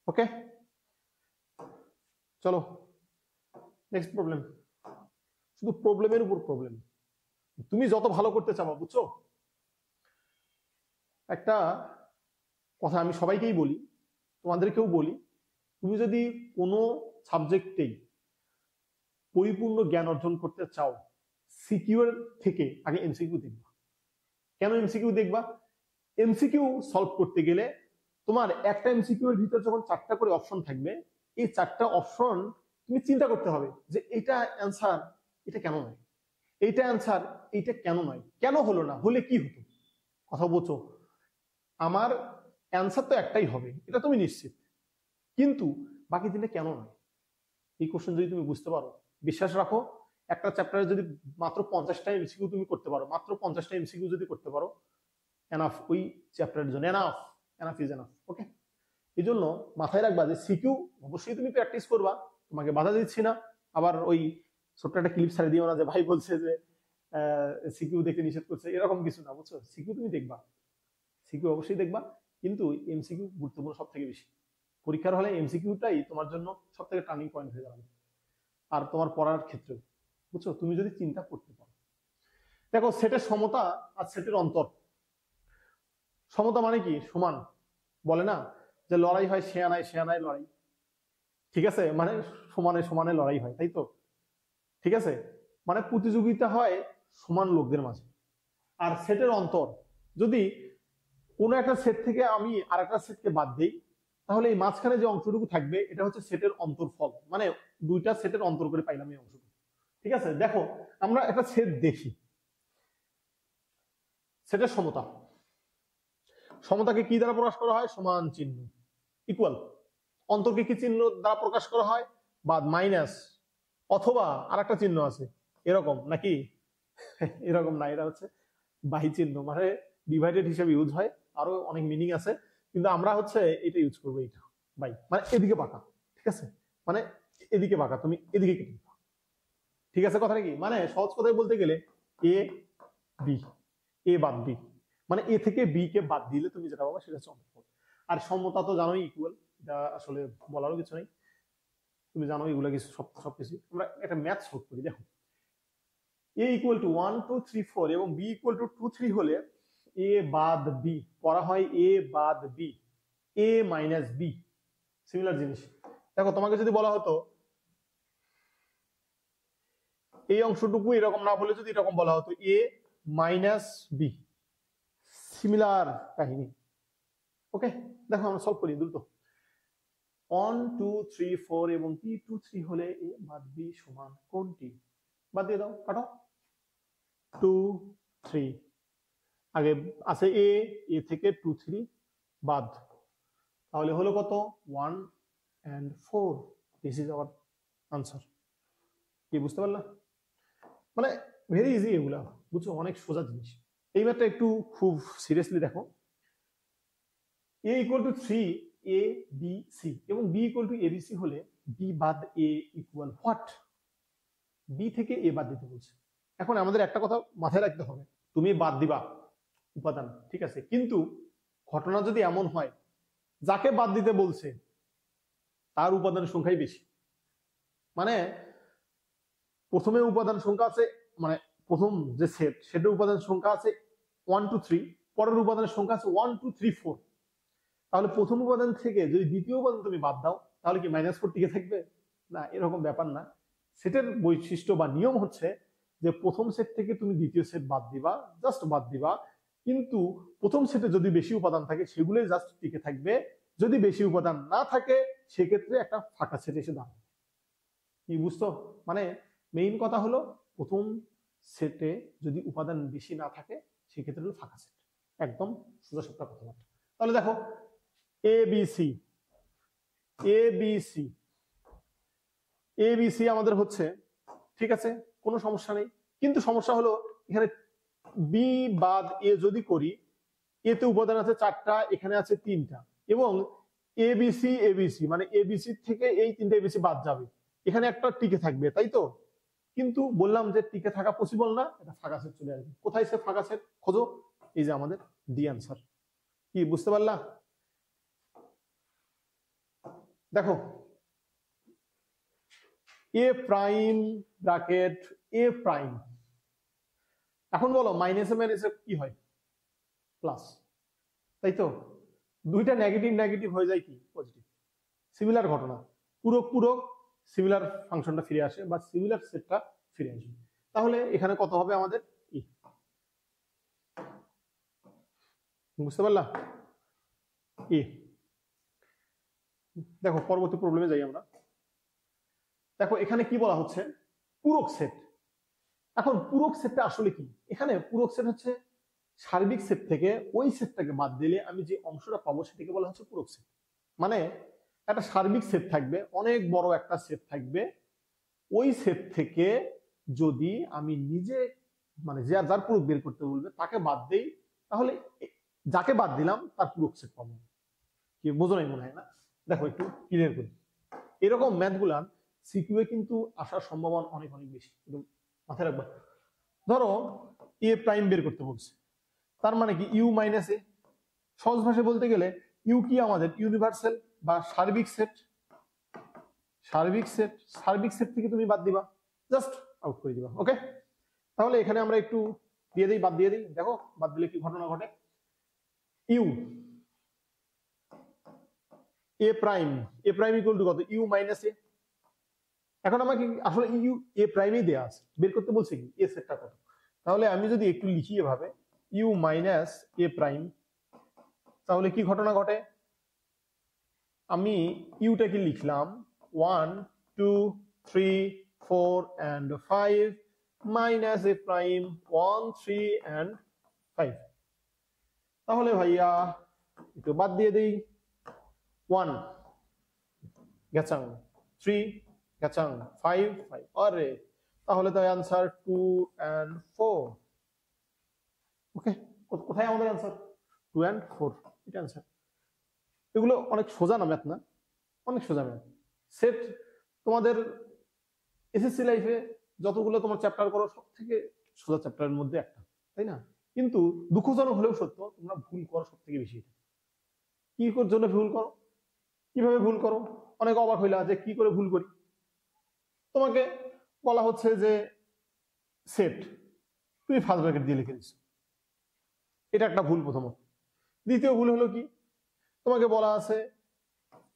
ওকে, চলো নেক্সট প্রবলেম। শুধু প্রবলেমের উপর প্রবলেম, তুমি যত ভালো করতে চাও, বুঝছো? একটা কথা আমি সবাইকেই বলি, তোমাদেরকেও বলি, তুমি যদি কোনো সাবজেক্টেই পরিপূর্ণ জ্ঞান অর্জন করতে চাও, সিকিউ এর থেকে আগে এমসিকিউ দেখবা। কেন এমসিকিউ দেখবা? এমসিকিউ সলভ করতে গেলে তোমার একটা এমসিকিউ এর ভিতর যখন 4টা করে অপশন থাকবে, এই 4টা অপশন তুমি চিন্তা করতে হবে যে এটা অ্যান্সার, এটা কেন নয়, এইটা অ্যান্সার, এইটা কেন নয়, কেন হলো না, হলে কি হতো। কথা বলছো? আমার অ্যান্সার তো একটাই হবে, এটা তুমি নিশ্চিত, কিন্তু বাকি দিনে কেন নয়, এই কোশ্চেন যদি তুমি বুঝতে পারো, বিশ্বাস রাখো, একটা চ্যাপ্টারে যদি মাত্র 50টা এমসিকিউ তুমি করতে পারো, মাত্র 50টা এমসিকিউ যদি করতে পারো, এনাফ ওই চ্যাপ্টারের জন্য, এনাফ, এনাফ ইজ এনাফ। ওকে, এই জন্য মাথায় রাখবা যে সিকিউ অবশ্যই তুমি প্র্যাকটিস করবা, তোমাকে বাধা দিচ্ছি না। আবার ওই ছোট্ট একটা ক্লিপ ছাড়ে দিও না যে ভাই বলছে যে সিকিউ দেখতে নিষেধ করছে, এরকম কিছু না, বুঝছো? সিকিউ তুমি দেখবা, সিকিউ অবশ্যই দেখবা, কিন্তু এমসিকিউ গুরুত্বপূর্ণ সব থেকে বেশি। পরীক্ষার হলে এমসিকিউটাই তোমার জন্য সব থেকে টার্নিং পয়েন্ট হয়ে দাঁড়াবে, আর তোমার পড়ার ক্ষেত্রে, বুঝছো? তুমি যদি চিন্তা করতে পারো। দেখো, সেটের সমতা আর সেটের অন্তর। সমতা মানে কি? সমান, বলে না যে লড়াই হয় শেয়ানায় শেয়ানায় লড়াই, ঠিক আছে? মানে সমানে সমানে লড়াই হয়, তাই তো? ঠিক আছে, মানে প্রতিযোগিতা হয় সমান লোকদের মাঝে। আর সেটের অন্তর, যদি কোনো একটা সেট থেকে আমি আর একটা সেটকে বাদ দিই, তাহলে এই মাঝখানে যে অংশটুকু থাকবে এটা হচ্ছে সেটের অন্তর্ফল, মানে দুইটা সেটের অন্তর করে পাইলাম এই অংশটুকু। ঠিক আছে, দেখো আমরা একটা সেট দেখি, সেটের সমতা, সমতাকে কি দ্বারা প্রকাশ করা হয়? সমান চিহ্ন, ইকুয়াল। অন্তরকে কি চিহ্ন দ্বারা প্রকাশ করা হয়? বাদ, মাইনাস, অথবা আর একটা চিহ্ন আছে এরকম, নাকি? এরকম না, এটা হচ্ছে বাই চিহ্ন, মানে ডিভাইডেড হিসেবে ইউজ হয়, আরো অনেক মিনিং আছে, কিন্তু আমরা হচ্ছে এটা ইউজ করবো, এটা বাই, মানে এদিকে বাঁকা। ঠিক আছে, মানে এদিকে বাঁকা, তুমি এদিকে কেটে দিবা। ঠিক আছে, কথাটা কি? মানে সহজ কথায় বলতে গেলে এ বি, এ বাদ বি, মানে এ থেকে বি কে বাদ দিলে তুমি যেটা পাবা সেটা হচ্ছে অন্তর্ফল। আর সমতা তো জানোই ইকুয়াল, এটা আসলে বলারও কিছু নেই, তুমি জানো এগুলো কিছু, সবকিছু। আমরা একটা ম্যাথ সলভ করি, দেখো, এ ইকুয়াল টু 1 2 3 4 এবং বি ইকুয়াল টু 2 3 হলে এ বাদ বি পড়া হয় এ বাদ বি, এ মাইনাস বি, সিমিলার জিনিস। দেখো, তোমাকে যদি বলা হতো এই অংশটুকু এরকম না বলে যদি এরকম বলা হতো এ মাইনাস বি, সিমিলার কাহিনী, ওকে, দেখো আমরা সলভ করি দ্রুত। 1 2 3 4 এবং কি 2 3 হলে a বাদ b সমান কোনটি? বাদ দিয়ে দাও, কাটো। 2 3 আগে আছে a থেকে 2 3 বাদ, তাহলে হলো কত? 1 and 4। This is our answer. কি বুঝতে পারলা? মানে ভেরি ইজি এগুলা, বুঝছো, অনেক সোজা জিনিস। এই ম্যাথটা একটু খুব সিরিয়াসলি দেখো। a equal to 3 a b c এবং b ইকুয়াল টু abc হলে b বাদ a ইকুয়াল হোয়াট? b থেকে a বাদ দিতে বলছে। এখন আমাদের একটা কথা মাথায় রাখতে হবে, তুমি বাদ দিবা উপাদান, ঠিক আছে, কিন্তু ঘটনা যদি এমন হয় যাকে বাদ দিতে বলছে তার উপাদানের সংখ্যাই বেশি। মানে প্রথমে উপাদান সংখ্যা আছে, মানে প্রথম যে সেট সেটার উপাদান সংখ্যা আছে 1 2 3, পরের উপাদানের সংখ্যা আছে 1 2 3 4। তাহলে প্রথম উপাদান থেকে যদি দ্বিতীয় উপাদান তুমি বাদ দাও তাহলে কি -4 টিকে থাকবে? না, এরকম ব্যাপার না। সেটের বৈশিষ্ট্য বা নিয়ম হচ্ছে যে প্রথম সেট থেকে তুমি দ্বিতীয় সেট বাদ দিবা, জাস্ট বাদ দিবা, কিন্তু প্রথম সেটে যদি বেশি উপাদান থাকে সেগুলোই জাস্ট টিকে থাকবে। যদি বেশি উপাদান না থাকে সেক্ষেত্রে একটা ফাঁকা সেট এসে দাঁড়াবে। কি বুঝতো? মানে মেইন কথা হলো প্রথম সেটে যদি উপাদান বেশি না থাকে সেক্ষেত্রে হলো ফাঁকা সেট। একদম সোজা সাপটা কথাবার্তা। তাহলে দেখো এবিসি আমাদের হচ্ছে, ঠিক আছে, কোনো সমস্যা নেই। কিন্তু সমস্যা হলো এখানে বি বাদ এ যদি করি, এতে উপাদান আছে 4টা, এখানে আছে 3টা, এবং এবিসি মানে এবিসি থেকে এই 3টা এবিসি বাদ যাবে, এখানে একটা টিকে থাকবে, তাই তো? কিন্তু বললাম যে টিকে থাকা পসিবল না, এটা ফাঁকা সেট চলে আসবে। কোথায় সে ফাঁকা সেট খোঁজো? এই যে আমাদের ডি আনসার। কি বুঝতে পারলা? দেখো এ প্রাইম ব্র্যাকেট এ প্রাইম, এখন বলো মাইনাসে মাইনাসে কি হয়? প্লাস, তাই তো? দুইটা নেগেটিভ নেগেটিভ হয়ে যায় কি পজিটিভ। সিমিলার ঘটনা, পুরো পুরো সিমিলার ফাংশনটা ফিরে আসে বা সিমিলার সেটটা ফিরে আসবে। তাহলে এখানে কত হবে আমাদের? ই। বুঝতে পারলা? ই। দেখো পরবর্তী প্রবলেমে যাই আমরা। দেখো এখানে কি বলা হচ্ছে? পূরক সেট। এখন পূরক সেটটা আসলে কি? এখানে পূরক সেট হচ্ছে সার্বিক সেট থেকে ওই সেটটাকে বাদ দিলে আমি যে অংশটা পাবো সেটাকে বলা হচ্ছে পূরক সেট। মানে একটা সার্বিক সেট থাকবে, অনেক বড় একটা সেট থাকবে, ওই সেট থেকে যদি আমি নিজে মানে যার পূরক বের করতে বলবে তাকে বাদ দেই, তাহলে যাকে বাদ দিলাম তার পূরক সেট পাবো। কি বোঝো নাই মনে হয় না? দেখো একটু ক্লিয়ার করি। এরকম ম্যাথগুলান সিকিউএ কিন্তু আসার সম্ভাবনা অনেক অনেক বেশি, একদম মাথায় রাখবা। ধরো এ প্রাইম বের করতে বলছে, তার মানে কি ইউ মাইনাস এ। সহজ ভাষায় বলতে গেলে ইউ কি আমাদের ইউনিভার্সাল বা সার্বিক সেট। সার্বিক সেট থেকে তুমি বাদ দিবা, জাস্ট আউট করে দিবা। ওকে, তাহলে এখানে আমরা একটু দিয়ে দিই, বাদ দিয়ে দিই। দেখো বাদ দিলে কি ঘটনা ঘটে। U A prime equal to কত? U minus A. এখন আমাকে আসলে ইউ এ প্রাইমই দেয়া আছে, বের করতে বলছে কি এ সেটটা কত। তাহলে আমি যদি একটু লিখি এভাবে ইউ মাইনাস এ প্রাইম, তাহলে কি ঘটনা ঘটে? আমি ইউটাকে লিখলাম 1 2 3 4 and 5 minus A prime 1 3 and 5। তাহলে ভাইয়া একটু বাদ দিয়ে দেই, 1 গেছাং, 3 গেছাং, 5 5, আরে তাহলে তো অ্যান্সার 2 and 4। ওকে, কোথায় আমাদের অ্যান্সার? 2 and 4, এটা অ্যান্সার। এগুলো অনেক সোজা না ম্যাথ? না অনেক সোজা ম্যাথ। সেট তোমাদের এসএসসি লাইফে যতগুলো তোমার চ্যাপ্টার করো সব থেকে সোজা চ্যাপ্টারের মধ্যে একটা, তাই না? কিন্তু দুঃখজনক হলেও সত্য, তোমরা ভুল করো সব থেকে বেশি। কি জন্য ভুল করো? কিভাবে ভুল করো? অনেক অবাক হইলা যে কি করে ভুল করি। তোমাকে বলা হচ্ছে যে সেট, তুমি ফার্স্ট ব্র্যাকেট দিয়ে লিখে দিচ্ছ, এটা একটা ভুল প্রথমত। দ্বিতীয় ভুল হলো কি? তোমাকে বলা আছে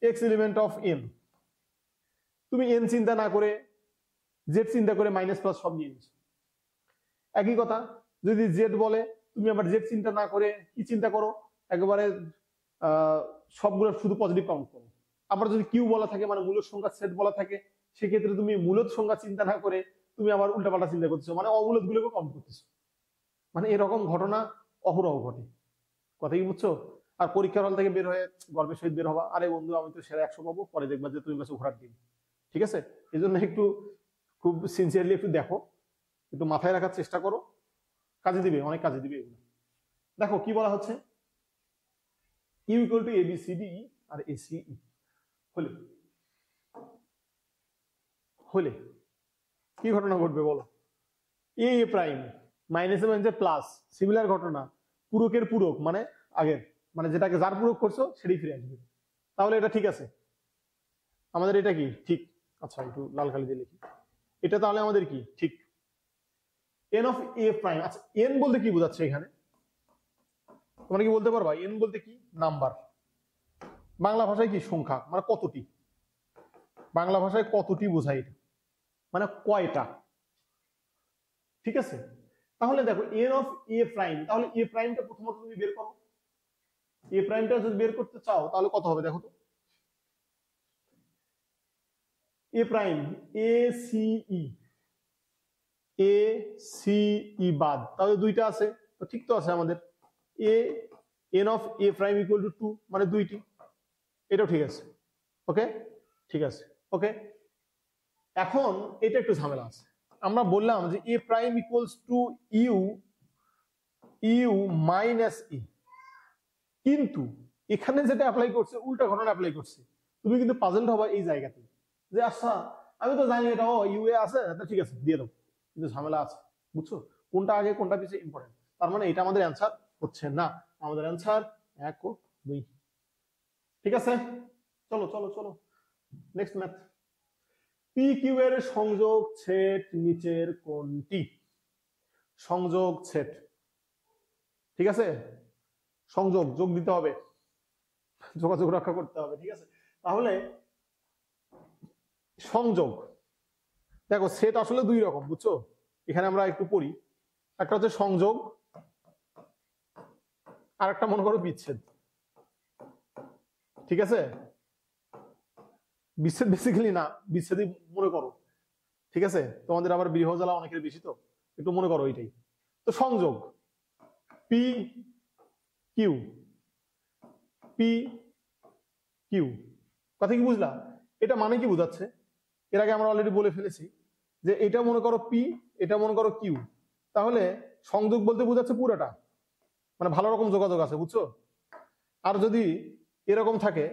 এক্স এলিমেন্ট অফ এন, তুমি এন চিন্তা না করে জেড চিন্তা করে মাইনাস প্লাস সব নিয়ে নিচ্ছ। একই কথা যদি জেড বলে, তুমি আবার জেড চিন্তা না করে কি চিন্তা করো? একেবারে সবগুলো শুধু পজিটিভ কাউন্ট করো। আবার যদি কিউ বলা থাকে মানে মূলদ সংখ্যার সেট বলা থাকে, সেক্ষেত্রে তুমি মূলদ সংখ্যা চিন্তা না করে তুমি আবার উল্টাপাল্টা চিন্তা করতেছো, মানে অমূলদ গুলোকে কাউন্ট করতেছো। মানে এরকম ঘটনা অহরহ ঘটে। কথা কি বুঝছো? আর পরীক্ষার হল থেকে বের হয়ে গর্বের সহিত বের হবা, আরে বন্ধু আমি তো সেরা 100 পাবো, পরে দেখবা যে তুমি কাছে ঘোরার দিন। ঠিক আছে, এই জন্য একটু খুব সিনসিয়ারলি একটু দেখো, একটু মাথায় রাখার চেষ্টা করো, কাজে দিবে, অনেক কাজে দিবে এগুলো। দেখো কি বলা হচ্ছে, ইউ ইকুয়াল টু ABCD আর ACE হলে হলে কি ঘটনা ঘটবে বলো? এ প্রাইম মাইনাসে মাইনাসে প্লাস, সিমিলার ঘটনা, পূরকের পূরক মানে আগের, মানে যেটাকে যার পূরক করছো সেটাই ফিরে আসবে। তাহলে এটা ঠিক আছে আমাদের, এটা কি ঠিক? আচ্ছা একটু লাল কালি দিয়ে লিখি, এটা তাহলে আমাদের কি ঠিক। এন অফ এ প্রাইম, আচ্ছা এন বলতে কি বোঝাচ্ছে এখানে? তোমরা কি বলতে পারবা এন বলতে কি? নাম্বার। বাংলা ভাষায় কি? সংখ্যা, মানে কতটি। বাংলা ভাষায় কতটি বোঝায় এটা, মানে কয়টা। ঠিক আছে, তাহলে দেখো এন অফ এ প্রাইম, তাহলে এ প্রাইমটা প্রথমত তুমি বের করো। এ প্রাইমটা যদি বের করতে চাও তাহলে কত হবে দেখো তো। এ প্রাইম এ সি ই বাদ, তাহলে দুইটা আছে, তো ঠিক তো আছে আমাদের। A N of A prime equal two 2, মানে দুইটি, এটাও ঠিক আছে। ওকে, ঠিক আছে। ওকে, এখন এটা একটু ঝামেলা আছে। আমরা বললাম যে A prime equals to U minus E, কিন্তু এখানে যেটা অ্যাপ্লাই করছে উল্টা ঘটনা অ্যাপ্লাই করছে। তুমি কিন্তু পাজলড হবা এই জায়গাতে, যে আচ্ছা আমি তো জানি এটা ও ইউ এ আছে, ঠিক আছে দিয়ে দাও, কিন্তু ঝামেলা আছে। বুঝছো কোনটা আগে কোনটা পিছিয়ে ইম্পর্টেন্ট? তার মানে এটা আমাদের অ্যান্সার হচ্ছে না, আমাদের অ্যান্সার 1 ও 2। ঠিক আছে, চলো চলো চলো নেক্সট ম্যাথ। পি কিউ এর সংযোগ সেট নিচের কোনটি? সংযোগ সেট, ঠিক আছে, সংযোগ যোগ দিতে হবে, যোগাযোগ রক্ষা করতে হবে। ঠিক আছে, তাহলে সংযোগ, দেখো সেট আসলে দুই রকম, বুঝছো? এখানে আমরা একটু পড়ি, একটা হচ্ছে সংযোগ, আর একটা মনে করো বিচ্ছেদ। ঠিক আছে, বিচ্ছেদ বেসিক্যালি না, বিচ্ছেদই মনে করো। ঠিক আছে, তোমাদের আবার বৃহজ্বালা অনেকের বেশি, তো একটু মনে করো এটাই। তো সংযোগ পি কিউ, পি কিউ, কথা কি বুঝলা? এটা মানে কি বোঝাচ্ছে? এর আগে আমরা অলরেডি বলে ফেলেছি যে এটা মনে করো পি, এটা মনে করো কিউ, তাহলে সংযোগ বলতে বোঝাচ্ছে পুরোটা, মানে ভালো রকম যোগাযোগ আছে, বুঝছো? আর যদি এরকম থাকে,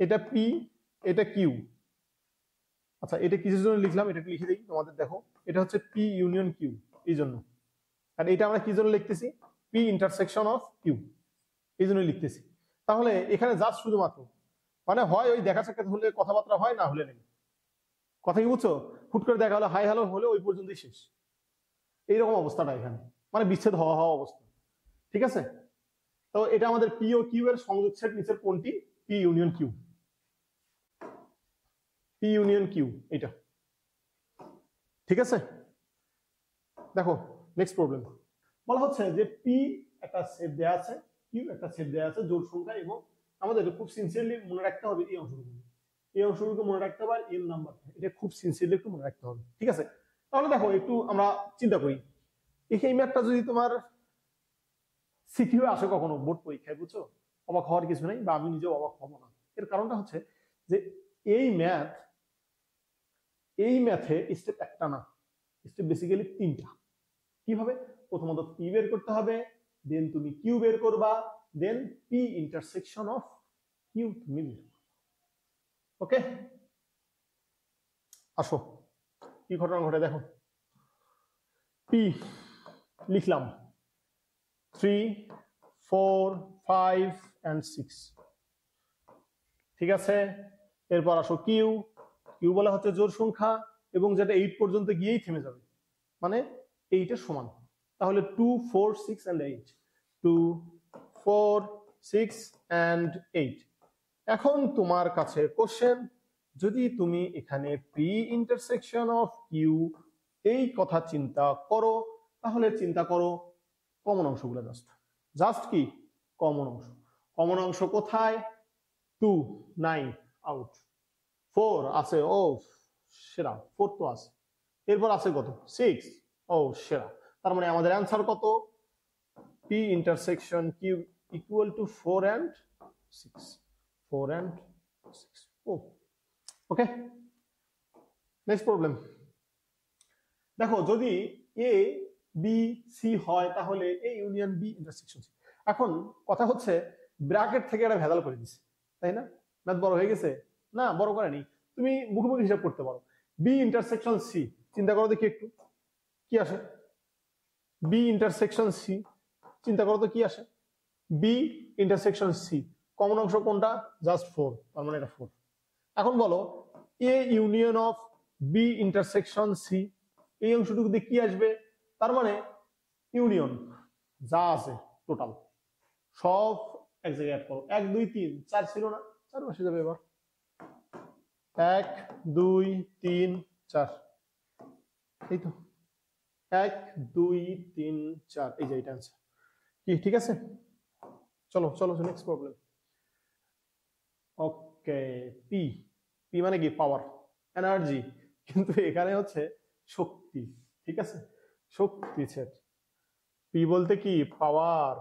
এটা পি এটা কিউ, আচ্ছা এটা কিসের জন্য লিখলাম এটা একটু লিখে দিই তোমাদের, দেখো এটা হচ্ছে পি ইউনিয়ন কিউ, এই জন্য। আর এটা আমরা কি জন্য লিখতেছি? পি ইন্টারসেকশন অফ কিউ, এই জন্য লিখতেছি। তাহলে এখানে জাস্ট শুধুমাত্র মানে হয় ওই দেখা সাক্ষাৎ হলে কথাবার্তা হয়, না হলে নেই। কথা কি বুঝছো? হুট করে দেখা হলো, হাই হ্যালো হলে ওই পর্যন্তই শেষ, এইরকম অবস্থাটা এখানে, মানে বিচ্ছেদ হওয়া হওয়া অবস্থা। ঠিক আছে, তো এটা আমাদের পি ও কিউ এর সংযোগ সেট নিচের কোনটি? P union Q, P union Q এটা। ঠিক আছে, দেখো নেক্সট প্রবলেম বলা হচ্ছে যে পি একটা সেট দেয়া আছে, কিউ একটা সেট দেয়া আছে জোড় সংখ্যা, এবং আমাদের খুব সিনসিয়ারলি মনে রাখতে হবে এই অংশটুকু, এই অংশটুকু মনে রাখতে হবে, এন নাম্বার, এটা খুব সিনসিয়ারলি একটু মনে রাখতে হবে। ঠিক আছে, তাহলে দেখো একটু আমরা চিন্তা করি, এই ম্যাথটা যদি তোমার সিকিউ আসে কখনো বোর্ড পরীক্ষায়, বুঝছো, অবাক হওয়ার কিছু নেই, বা আমি নিজেও অবাক হবো না। এর কারণটা হচ্ছে যে এই ম্যাথে স্টেপ একটা না, স্টেপ বেসিক্যালি তিনটা। কিভাবে? প্রথমত পি বের করতে হবে, দেন তুমি কিউ বের করবা, দেন পি ইন্টারসেকশন অফ কিউ তুমি বের করবা। ওকে, আসো কি ঘটনা ঘটে দেখো। পি লিখলাম 3, 4, 5 and 6, ঠিক আছে। এরপর আসো কিউ, কিউ বলা হচ্ছে জোড় সংখ্যা, এবং যেটা 8 পর্যন্ত গিয়েই থেমে যাবে, মানে 8 এর সমান। তাহলে 2, 4, 6 and 8, 2, 4, 6 and 8। এখন তোমার কাছে কোশ্চেন, যদি তুমি এখানে পি ইন্টারসেকশন অফ কিউ এই কথা চিন্তা করো, তাহলে চিন্তা করো কমন অংশগুলো জাস্ট জাস্ট কি কমন অংশ কোথায় 2 9 আউট 4 আছে ও সেরা 4 তো আছে এরপর আছে কত 6 ও সেরা তার মানে আমাদের অ্যান্সার কত P intersection Q equal to 4 and 6 4 and 6 oh okay next problem দেখো যদি A B C হয় তাহলে A union B intersection C এখন কথা হচ্ছে ব্র্যাকেট থেকে এটা ভেদাল করে দিছে তাই না ম্যাথ বড় হয়ে গেছে না বড় করেনি তুমি মুখোমুখি হিসাব করতে পারো B ইন্টারসেকশন C চিন্তা করো দেখি একটু কি আসে B ইন্টারসেকশন C চিন্তা করো তো কি আসে B ইন্টারসেকশন C কমন অংশ কোনটা জাস্ট 4 তার মানে এটা 4 এখন বলো A union of B intersection C এই অংশটুকু দিয়ে কি আসবে তার মানে ইউনিয়ন যা আছে টোটাল সব এক জায়গায় অ্যাড করো 1 2 3 4 ছিল না 4 বসে যাবে এবার 1 2 3 4 এই তো 1 2 3 4 এই যে এটা आंसर কি ঠিক আছে চলো চলো next problem okay P P মানে কি পাওয়ার এনার্জি কিন্তু এখানে হচ্ছে শক্তি ঠিক আছে শক্তি সেট পি বলতে কি পাওয়ার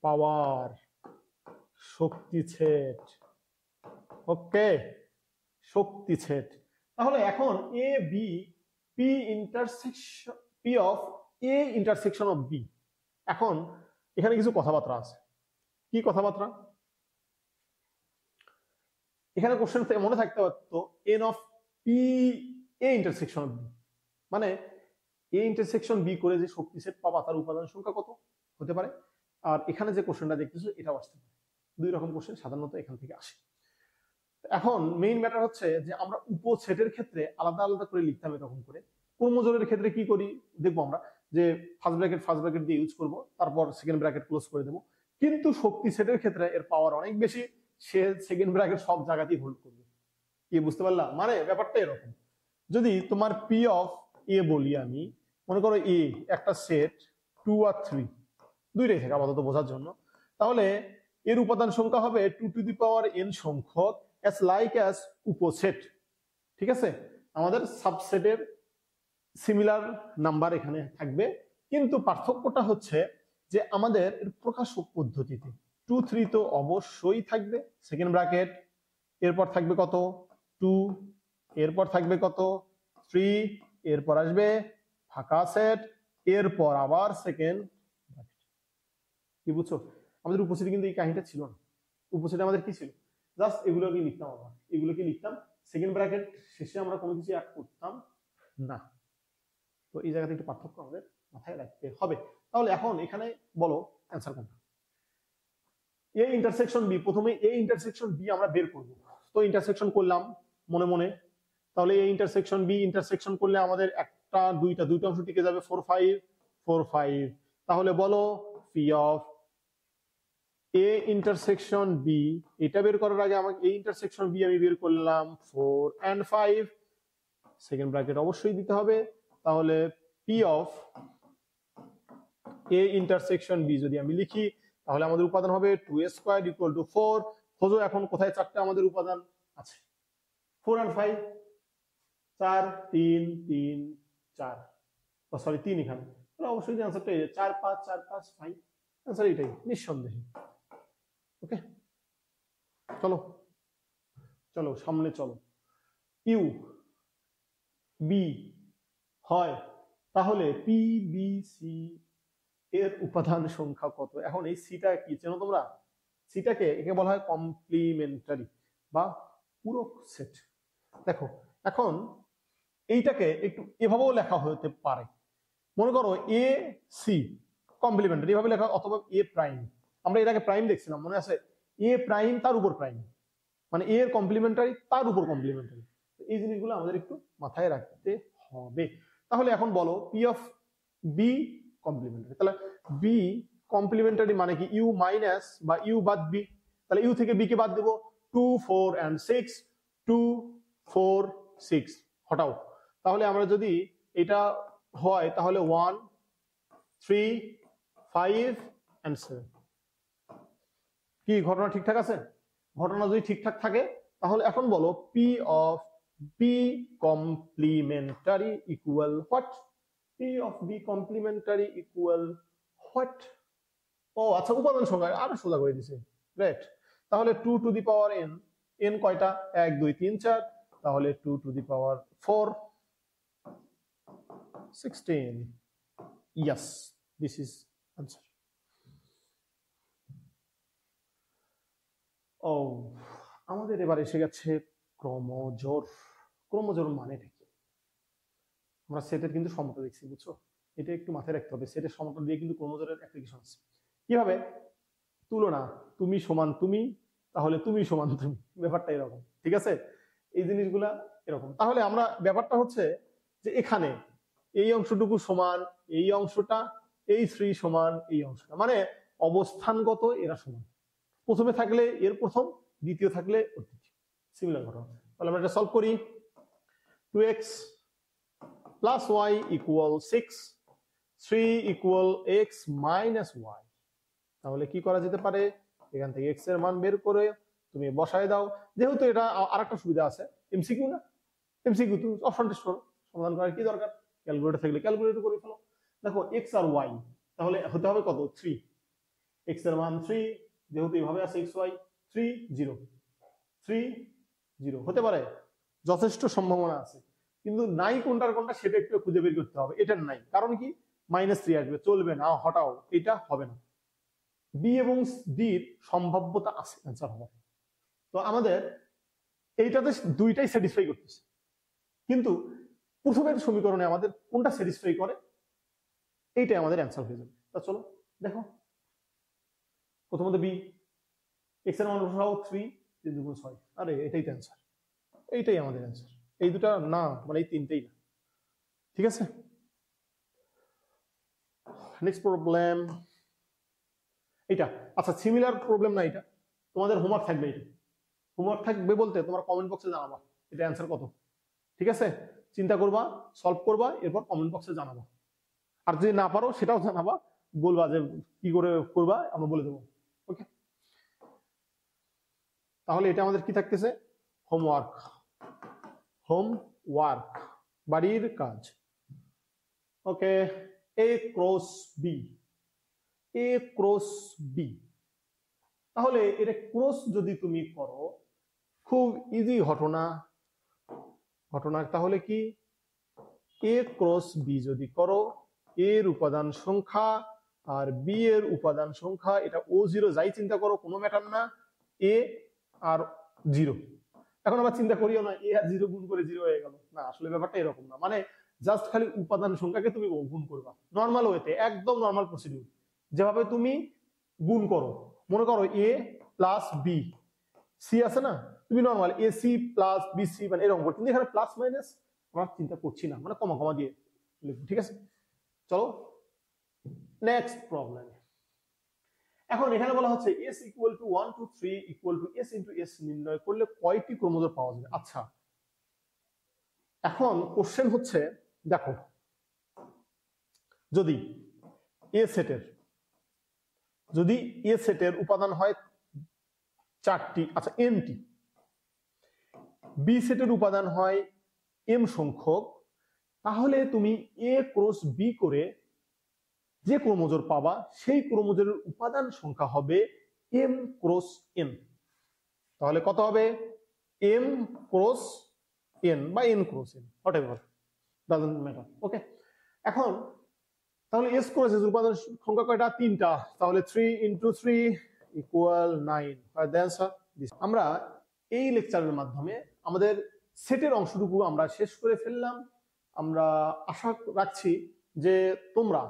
পাওয়ার শক্তি সেট ওকে শক্তি সেট তাহলে এখন A B P intersection P of A intersection of B এখন এখানে কিছু কথাবার্তা আছে কি কথাবার্তা এখানে কোশ্চেন মনে থাকতে পারতো n of P A intersection of B মানে এ ইন্টারসেকশন বি করে যে শক্তি সেট পাবা তার উপাদান সংখ্যা কত হতে পারে আর এখানে যে কোশ্চেনটা দেখতেছো এটাও আসতে পারে দুই রকম কোশ্চেন সাধারণত এখান থেকে আসে এখন মেইন ম্যাটার হচ্ছে যে আমরা উপসেটের ক্ষেত্রে আলাদা আলাদা করে লিখতাম এরকম করে ক্রোমোজোমের ক্ষেত্রে কি করি দেখবো আমরা যে ফার্স্ট ব্র্যাকেট দিয়ে ইউজ করব তারপর সেকেন্ড ব্র্যাকেট ক্লোজ করে দেবো কিন্তু শক্তি সেটের ক্ষেত্রে এর পাওয়ার অনেক বেশি সে সেকেন্ড ব্র্যাকেট সব জায়গাতেই হোল্ড করবে কি বুঝতে পারলাম মানে ব্যাপারটা এরকম যদি তোমার পি অফ এ বলি আমি মনে করো এ একটা সেট 2 আর 3 দুইটাই থাকে আপাতত বোঝার জন্য তাহলে এর উপাদান সংখ্যা হবে 2 টু দি পাওয়ার n সংখ্যক as like as উপসেট ঠিক আছে আমাদের সাবসেটের সিমিলার নাম্বার এখানে থাকবে কিন্তু পার্থক্যটা হচ্ছে যে আমাদের এর প্রকাশক পদ্ধতিতে 2 3 তো অবশ্যই থাকবে সেকেন্ড ব্র্যাকেট এরপর থাকবে কত 2 এরপর থাকবে কত 3 এরপর আসবে ফাঁকা সেট এরপর আবার সেকেন্ড ব্র্যাকেট কি বুঝছো আমাদের উপসেটে কিন্তু এই কাহিনীটা ছিল না উপসেটে আমাদের কি ছিল জাস্ট এগুলোকে লিখতাম আমরা এগুলোকে লিখতাম সেকেন্ড ব্র্যাকেট শেষে আমরা কোনো কিছু অ্যাড করতাম না তো এই জায়গাতে একটু পার্থক্য আমাদের মাথায় রাখতে হবে তাহলে এখন এখানে বলো অ্যান্সার কোনটা এ ইন্টারসেকশন বি প্রথমে এ ইন্টারসেকশন বি আমরা বের করব তো ইন্টারসেকশন করলাম মনে মনে তাহলে এ ইন্টারসেকশন বি ইন্টারসেকশন করলে আমাদের একটা দুইটা অংশ টিকে যাবে 4 5 তাহলে বলো P of A intersection B এটা বের করার আগে আমাকে এ ইন্টারসেকশন বি আমি বের করলাম 4 and 5 সেকেন্ড ব্র্যাকেট অবশ্যই দিতে হবে তাহলে P of A intersection B যদি আমি লিখি তাহলে আমাদের উপাদান হবে 2a স্কয়ার ইকুয়াল টু 4 খোঁজো এখন কোথায় চারটা আমাদের উপাদান আছে 4 and 5 4 3 3 4 সরি 3 এখানে তাহলে অবশ্যই आंसरটা এই 4 5 4 5 5 आंसर এটাই নিঃসন্দেহে ওকে চলো চলো সামনে চলো ইউ বি হয় তাহলে পি বি সি এর উপাদান সংখ্যা কত এখন এই সিটা কি চেনো তোমরা সিটাকে একে বলা হয় কমপ্লিমেন্টারি বা পূরক সেট দেখো এখন এইটাকে একটু এভাবেও লেখা হতে পারে মনে করো এ সি কমপ্লিমেন্টারি এভাবে লেখা অথবা এ প্রাইম আমরা এর আগে প্রাইম দেখছিলাম মনে আছে এ প্রাইম তার উপর প্রাইম মানে এর কমপ্লিমেন্টারি তার উপর কমপ্লিমেন্টারি এই জিনিসগুলো আমাদের একটু মাথায় রাখতে হবে তাহলে এখন বলো পি অফ বি কমপ্লিমেন্টারি তাহলে বি কমপ্লিমেন্টারি মানে কি ইউ মাইনাস বা ইউ বাদ বি তাহলে ইউ থেকে বি কে বাদ দেব 2 4 and 6 2 4 6 হটাও তাহলে আমরা যদি এটা হয় তাহলে 1, 3, 5 and 7। কি ঘটনা ঠিকঠাক আছে? ঘটনা যদি ঠিকঠাক থাকে তাহলে এখন বলো P of B complementary equal what? P of B complementary equal what? ও আচ্ছা, উপাদান সংখ্যা আরো সোজা করে দিছে। গ্রেট। তাহলে 2 to the power n, n কয়টা? 1 2 3 4, তাহলে 2 to the power 4, 16। Yes, this is answer. ও আমাদের এবার এসে গেছে ক্রমজোড়। ক্রমজোড় মানেটা কি? আমরা সেটের কিন্তু সমতা দেখছি, বুঝছো? এটা একটু মাথায় রাখতে হবে, সেটের সমতা দিয়ে কিন্তু ক্রমজোড়ের অ্যাপ্লিকেশন আছে। কিভাবে? তুলনা, তুমি সমান তুমি, তাহলে তুমি সমান তুমি, ব্যাপারটা এরকম। ঠিক আছে, এই জিনিসগুলা এরকম। তাহলে আমরা ব্যাপারটা হচ্ছে যে এখানে এই অংশটুকু সমান এই অংশটা, এই 3 সমান এই অংশটা, মানে অবস্থানগত এরা সমান। প্রথমে থাকলে এর প্রথম, দ্বিতীয় থাকলে ওর দ্বিতীয়, সিমিলার ঘটনা। তাহলে আমরা এটা সলভ করি। 2x plus y equal 6, 3 equal x minus y। তাহলে কি করা যেতে পারে? এখান থেকে x এর মান বের করে তুমি বসায় দাও। যেহেতু এটা আরেকটা সুবিধা আছে, এমসিকিউ না, এমসিকিউ তো অপশন টেস্ট করো, সমাধান করার কি দরকার? ক্যালকুলেটর থাকলে ক্যালকুলেটর করে ফেলো। দেখো x আর y, তাহলে হতে হবে কত? 3। x এর মান 3, যেহেতু এইভাবে আছে x y, 3 0, 3 0 হতে পারে, যথেষ্ট সম্ভাবনা আছে। কিন্তু নাই কোনটার কোনটা সেটা একটু খুঁজে বের করতে হবে। এটার নাই, কারণ কি? -3 আসবে, চলবে না, হটাও, এটা হবে না। বি এবং ডির সম্ভাব্যতা আছে অ্যান্সার হওয়ার। তো আমাদের এইটাতে দুইটাই স্যাটিসফাই করতেছে, কিন্তু প্রথমের সমীকরণে আমাদের কোনটা স্যাটিসফাই করে এইটাই আমাদের অ্যান্সার হয়ে যাবে। তা চলো দেখো, প্রথমত বি, এক্স এর মান বসাও 3, 3 2 6, আরে এটাই তো অ্যান্সার, এইটাই আমাদের অ্যান্সার। এই দুটা না, মানে এই তিনটেই না। ঠিক আছে, নেক্সট প্রবলেম এটা। আচ্ছা, সিমিলার প্রবলেম না এটা, তোমাদের হোমওয়ার্ক থাকবে। এটা হোমওয়ার্ক থাকবে বলতে তোমার কমেন্ট বক্সে জানাবা এটা অ্যান্সার কত। ঠিক আছে, চিন্তা করবা, সলভ করবা, এরপর কমেন্ট বক্সে জানাবা। আর যদি না পারো সেটাও জানাবা, বলবা যে কি করে করবা, আমরা বলে দেবো। ওকে, তাহলে এটা আমাদের কি থাকতেছে? হোমওয়ার্ক, হোমওয়ার্ক, বাড়ির কাজ। ওকে, এ ক্রস বি, এ ক্রস বি। তাহলে এটা ক্রস যদি তুমি করো, খুব ইজি ঘটনা, তাহলে কি? এ ক্রস বি যদি করো, এর উপাদান সংখ্যা আর বি এর উপাদান সংখ্যা, এটা O0 যাই চিন্তা করো কোনো ম্যাটার না, এ আর 0। এখন আবার চিন্তা করিও না এ আর 0 গুণ করে 0 হয়ে গেল, না, আসলে ব্যাপারটা এরকম না। মানে জাস্ট খালি উপাদান সংখ্যাকে তুমি গুণ করবা নর্মাল ওয়েতে, একদম নর্মাল প্রসিডিউর, যেভাবে তুমি গুণ করো। মনে করো এ প্লাস বি, সি আছে না, তুমি normal A C plus B C, মানে এরকম করো, কিন্তু এখানে প্লাস মাইনাস আমরা চিন্তা করছি না, মানে কমা কমা দিয়ে লিখবো। ঠিক আছে, চলো নেক্সট প্রবলেম। এখন এখানে বলা হচ্ছে s equal to 1 2 3 equal to s into s নির্ণয় করলে কয়টি ক্রমজোড় পাওয়া যাবে? আচ্ছা, এখন কোশ্চেন হচ্ছে, দেখো যদি এ সেটের উপাদান হয় 4টি, আচ্ছা nটি, বি সেটের উপাদান হয় m সংখ্যক, তাহলে তুমি এ ক্রস বি করে যে ক্রমজোড় পাবা সেই ক্রমজোড়ের উপাদান সংখ্যা হবে m ক্রস n। তাহলে কত হবে? m ক্রস n বা n cross n, whatever, doesn't matter. Okay, এখন তাহলে s ক্রস s উপাদান সংখ্যা কয়টা? 3টা, তাহলে 3 into 3 equal 9। The answer this. আমরা এই লেকচারের মাধ্যমে আমাদের সেটের অংশটুকু আমরা শেষ করে ফেললাম। আমরা আশা রাখছি যে তোমরা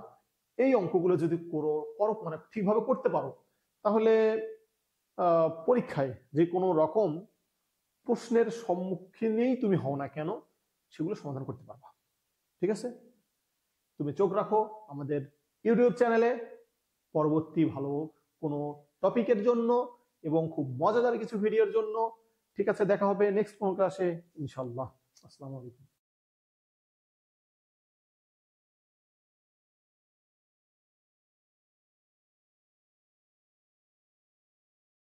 এই অঙ্কগুলো যদি করো মানে ঠিকভাবে করতে পারো, তাহলে পরীক্ষায় যে কোনো রকম প্রশ্নের সম্মুখীনই তুমি হও না কেন, সেগুলো সমাধান করতে পারবা। ঠিক আছে, তুমি চোখ রাখো আমাদের ইউটিউব চ্যানেলে পরবর্তী ভালো কোনো টপিকের জন্য এবং খুব মজাদার কিছু ভিডিওর জন্য। ঠিক আছে, দেখা হবে নেক্সট কোন ক্লাসে ইনশাআল্লাহ। আসসালামু আলাইকুম।